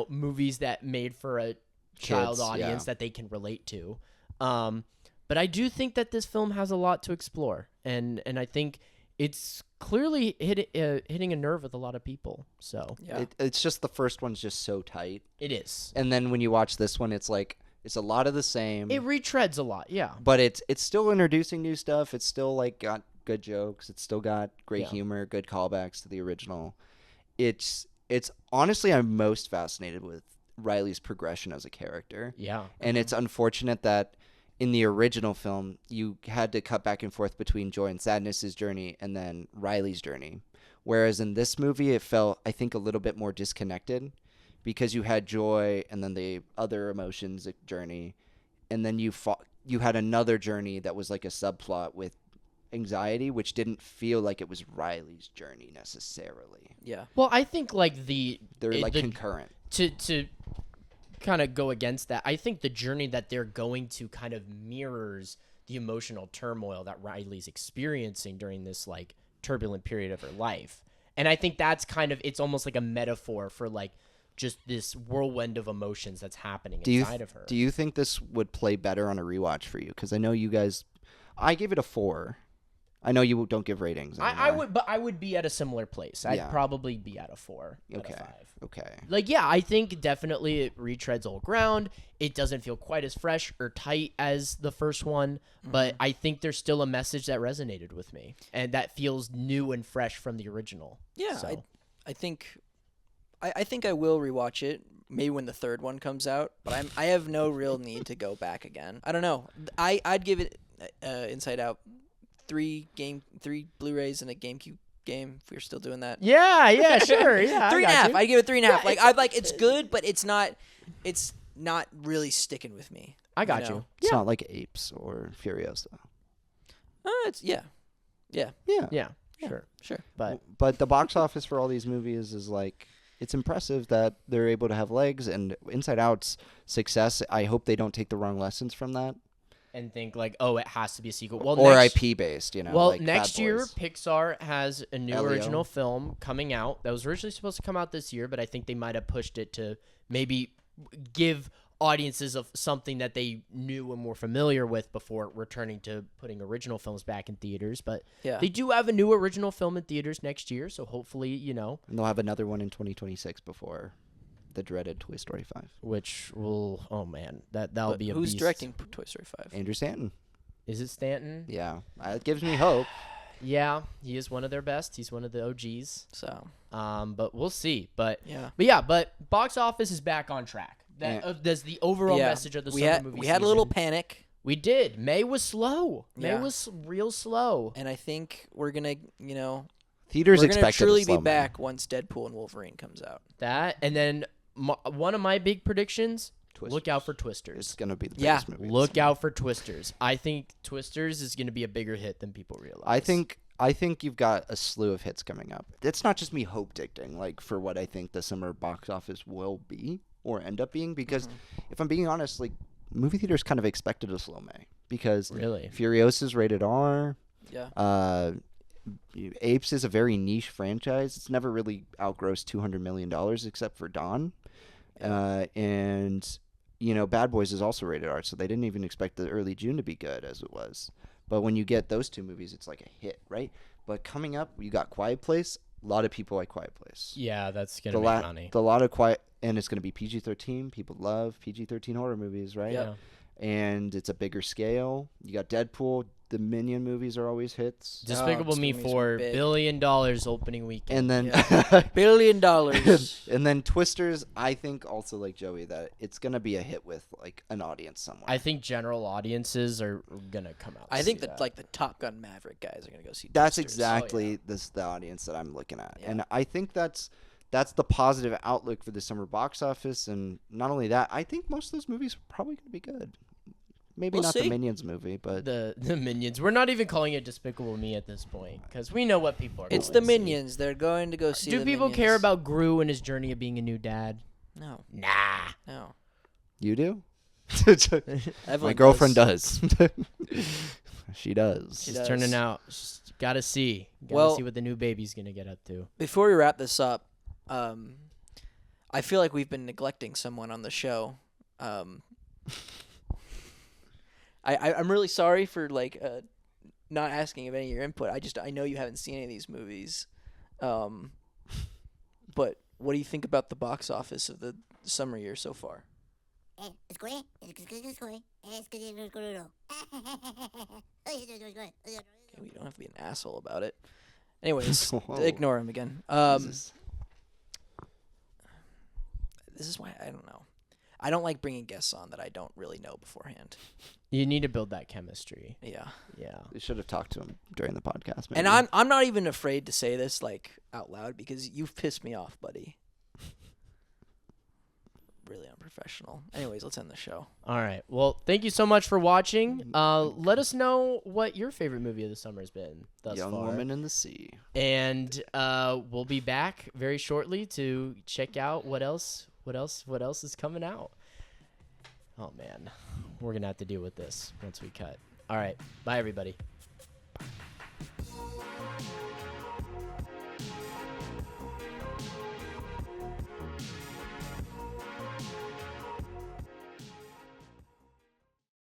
B: movies that made for a child
C: Kids,
B: audience
C: yeah.
B: that they can relate to. But I do think that this film has a lot to explore, and I think it's clearly hitting a nerve with a lot of people. So
A: Yeah.
C: It's just the first one's just so tight.
B: it is.
C: And then when you watch this one, it's like, it's a lot of the same.
B: It retreads a lot, yeah.
C: But it's still introducing new stuff. It's still like got good jokes. It's still got great
B: Yeah.
C: humor, good callbacks to the original. It's honestly, I'm most fascinated with Riley's progression as a character.
B: Yeah.
C: And it's unfortunate that in the original film, you had to cut back and forth between Joy and Sadness's journey and then Riley's journey. Whereas in this movie, it felt, I think, a little bit more disconnected because you had Joy and then the other emotions journey. And then you had another journey that was like a subplot with anxiety, which didn't feel like it was Riley's journey necessarily.
A: Yeah.
B: Well, I think like
C: They're like concurrent.
B: to kind of go against that, I think the journey that they're going to kind of mirrors the emotional turmoil that Riley's experiencing during this like turbulent period of her life. And I think that's kind of, it's almost like a metaphor for like just this whirlwind of emotions that's happening inside of her.
C: Do you think this would play better on a rewatch for you? Because I know you guys, I gave it a 4. I know you don't give ratings anymore.
B: I would be at a similar place. I'd
C: Yeah.
B: probably be at a 4,
C: Okay.
B: out of 5.
C: Okay.
B: Like, yeah, I think definitely it retreads old ground. It doesn't feel quite as fresh or tight as the first one, but I think there's still a message that resonated with me, and that feels new and fresh from the original.
A: Yeah.
B: So,
A: I think I will rewatch it. Maybe when the third one comes out, but I have no real need to go back again. I don't know. I'd give it Inside Out 3 Blu-rays and a GameCube game if we're still doing that.
B: yeah, sure, yeah.
A: 3.5. I'd give it 3.5.
B: Yeah,
A: Like I'd like it's good, but it's not really sticking with me.
B: I got you.
A: know?
C: It's not like Apes or Furiosa.
A: It's yeah.
C: Yeah.
B: Yeah, sure. But
C: But the box office for all these movies is like, it's impressive that they're able to have legs, and Inside Out's success, I hope they don't take the wrong lessons from that.
B: and think like, oh, it has to be a sequel. Well,
C: Or
B: next,
C: IP based, you know.
B: Well,
C: like Bad
B: next year,
C: Boys.
B: Pixar has a new
C: Elio.
B: original film coming out that was originally supposed to come out this year, but I think they might have pushed it to maybe give audiences of something that they knew and were familiar with before returning to putting original films back in theaters. But
A: Yeah.
B: they do have a new original film in theaters next year, so hopefully,
C: And they'll have another one in 2026 before the dreaded Toy Story 5.
B: which will, oh man, that'll
A: But
B: be a
A: who's
B: beast.
A: directing Toy Story 5?
C: Andrew Stanton.
B: Is it Stanton?
C: Yeah, it gives me hope.
B: Yeah, he is one of their best. He's one of the OGs.
A: So
B: But we'll see. But
A: yeah,
B: but box office is back on track. That's the overall message of the summer movie
A: we had a little
B: season.
A: panic,
B: We did. May was slow. May
A: Yeah.
B: was real slow.
A: and I think we're gonna,
C: Theaters
A: we're gonna
C: expected
A: truly
C: a slow
A: be back once Deadpool and Wolverine comes out.
B: That and then one of my big predictions: look out for
C: It's
B: Twisters.
C: gonna be the
A: Yeah.
C: biggest movie.
B: Look out for Twisters. I think Twisters is going to be a bigger hit than people realize.
C: I think you've got a slew of hits coming up. It's not just me hope dictating, like for what I think the summer box office will be or end up being. Because if I'm being honest, like movie theaters kind of expected a slow May because
B: Really?
C: Furiosa is rated R.
A: Yeah.
C: Apes is a very niche franchise. It's never really outgrossed $200 million except for Dawn. And Bad Boys is also rated R, so they didn't even expect the early June to be good as it was. But when you get those two movies, it's like a hit, right? But coming up, you got Quiet Place. A lot of people like Quiet Place.
B: Yeah, that's going to make money.
C: A lot of Quiet, and it's going to be PG-13. People love PG-13 horror movies, right?
B: Yeah.
C: And it's a bigger scale. You got Deadpool. The Minion movies are always hits.
B: Despicable
A: it's
B: Me
A: gonna be
B: $4
A: big.
B: billion opening weekend.
C: And then
A: $1 billion.
C: and then Twisters, I think also like Joey that it's gonna be a hit with like an audience somewhere.
B: I think general audiences are going to come out.
A: I
B: to
A: think
B: see
A: that like the Top Gun Maverick guys are gonna go see.
C: That's
A: Twisters.
C: exactly the audience that I'm looking at,
A: Yeah.
C: and I think that's the positive outlook for the summer box office. And not only that, I think most of those movies are probably gonna be good. Maybe
A: We'll
C: not
A: see.
C: the Minions movie, but
B: the Minions. We're not even calling it Despicable Me at this point because we know what people are.
A: It's
B: going
A: the
B: to see.
A: Minions. They're going to go see.
B: Do
A: the
B: people
A: Minions.
B: care about Gru and his journey of being a new dad?
A: No,
B: Nah.
A: no.
C: you do. My
A: Evelyn
C: girlfriend does. She does.
A: She
B: She's
A: does.
B: turning out. Gotta see. Gotta
A: Well-
B: see what the new baby's gonna get up to.
A: Before we wrap this up, I feel like we've been neglecting someone on the show. I'm really sorry for not asking of any of your input. I know you haven't seen any of these movies, but what do you think about the box office of the summer year so far? Okay, we don't have to be an asshole about it. Anyways,
C: Whoa.
A: ignore him again.
C: Jesus.
A: This is why I don't know. I don't like bringing guests on that I don't really know beforehand.
B: You need to build that chemistry.
A: Yeah.
B: Yeah.
C: We should have talked to him during the podcast. Maybe.
A: And I'm not even afraid to say this out loud because you've pissed me off, buddy. Really unprofessional. Anyways, let's end the show.
B: All right. Well, thank you so much for watching. Let us know what your favorite movie of the summer has been thus
C: Young
B: far.
C: Woman in the Sea.
B: And we'll be back very shortly to check out what else is coming out. Oh man, we're gonna have to deal with this once we cut. All right. Bye everybody.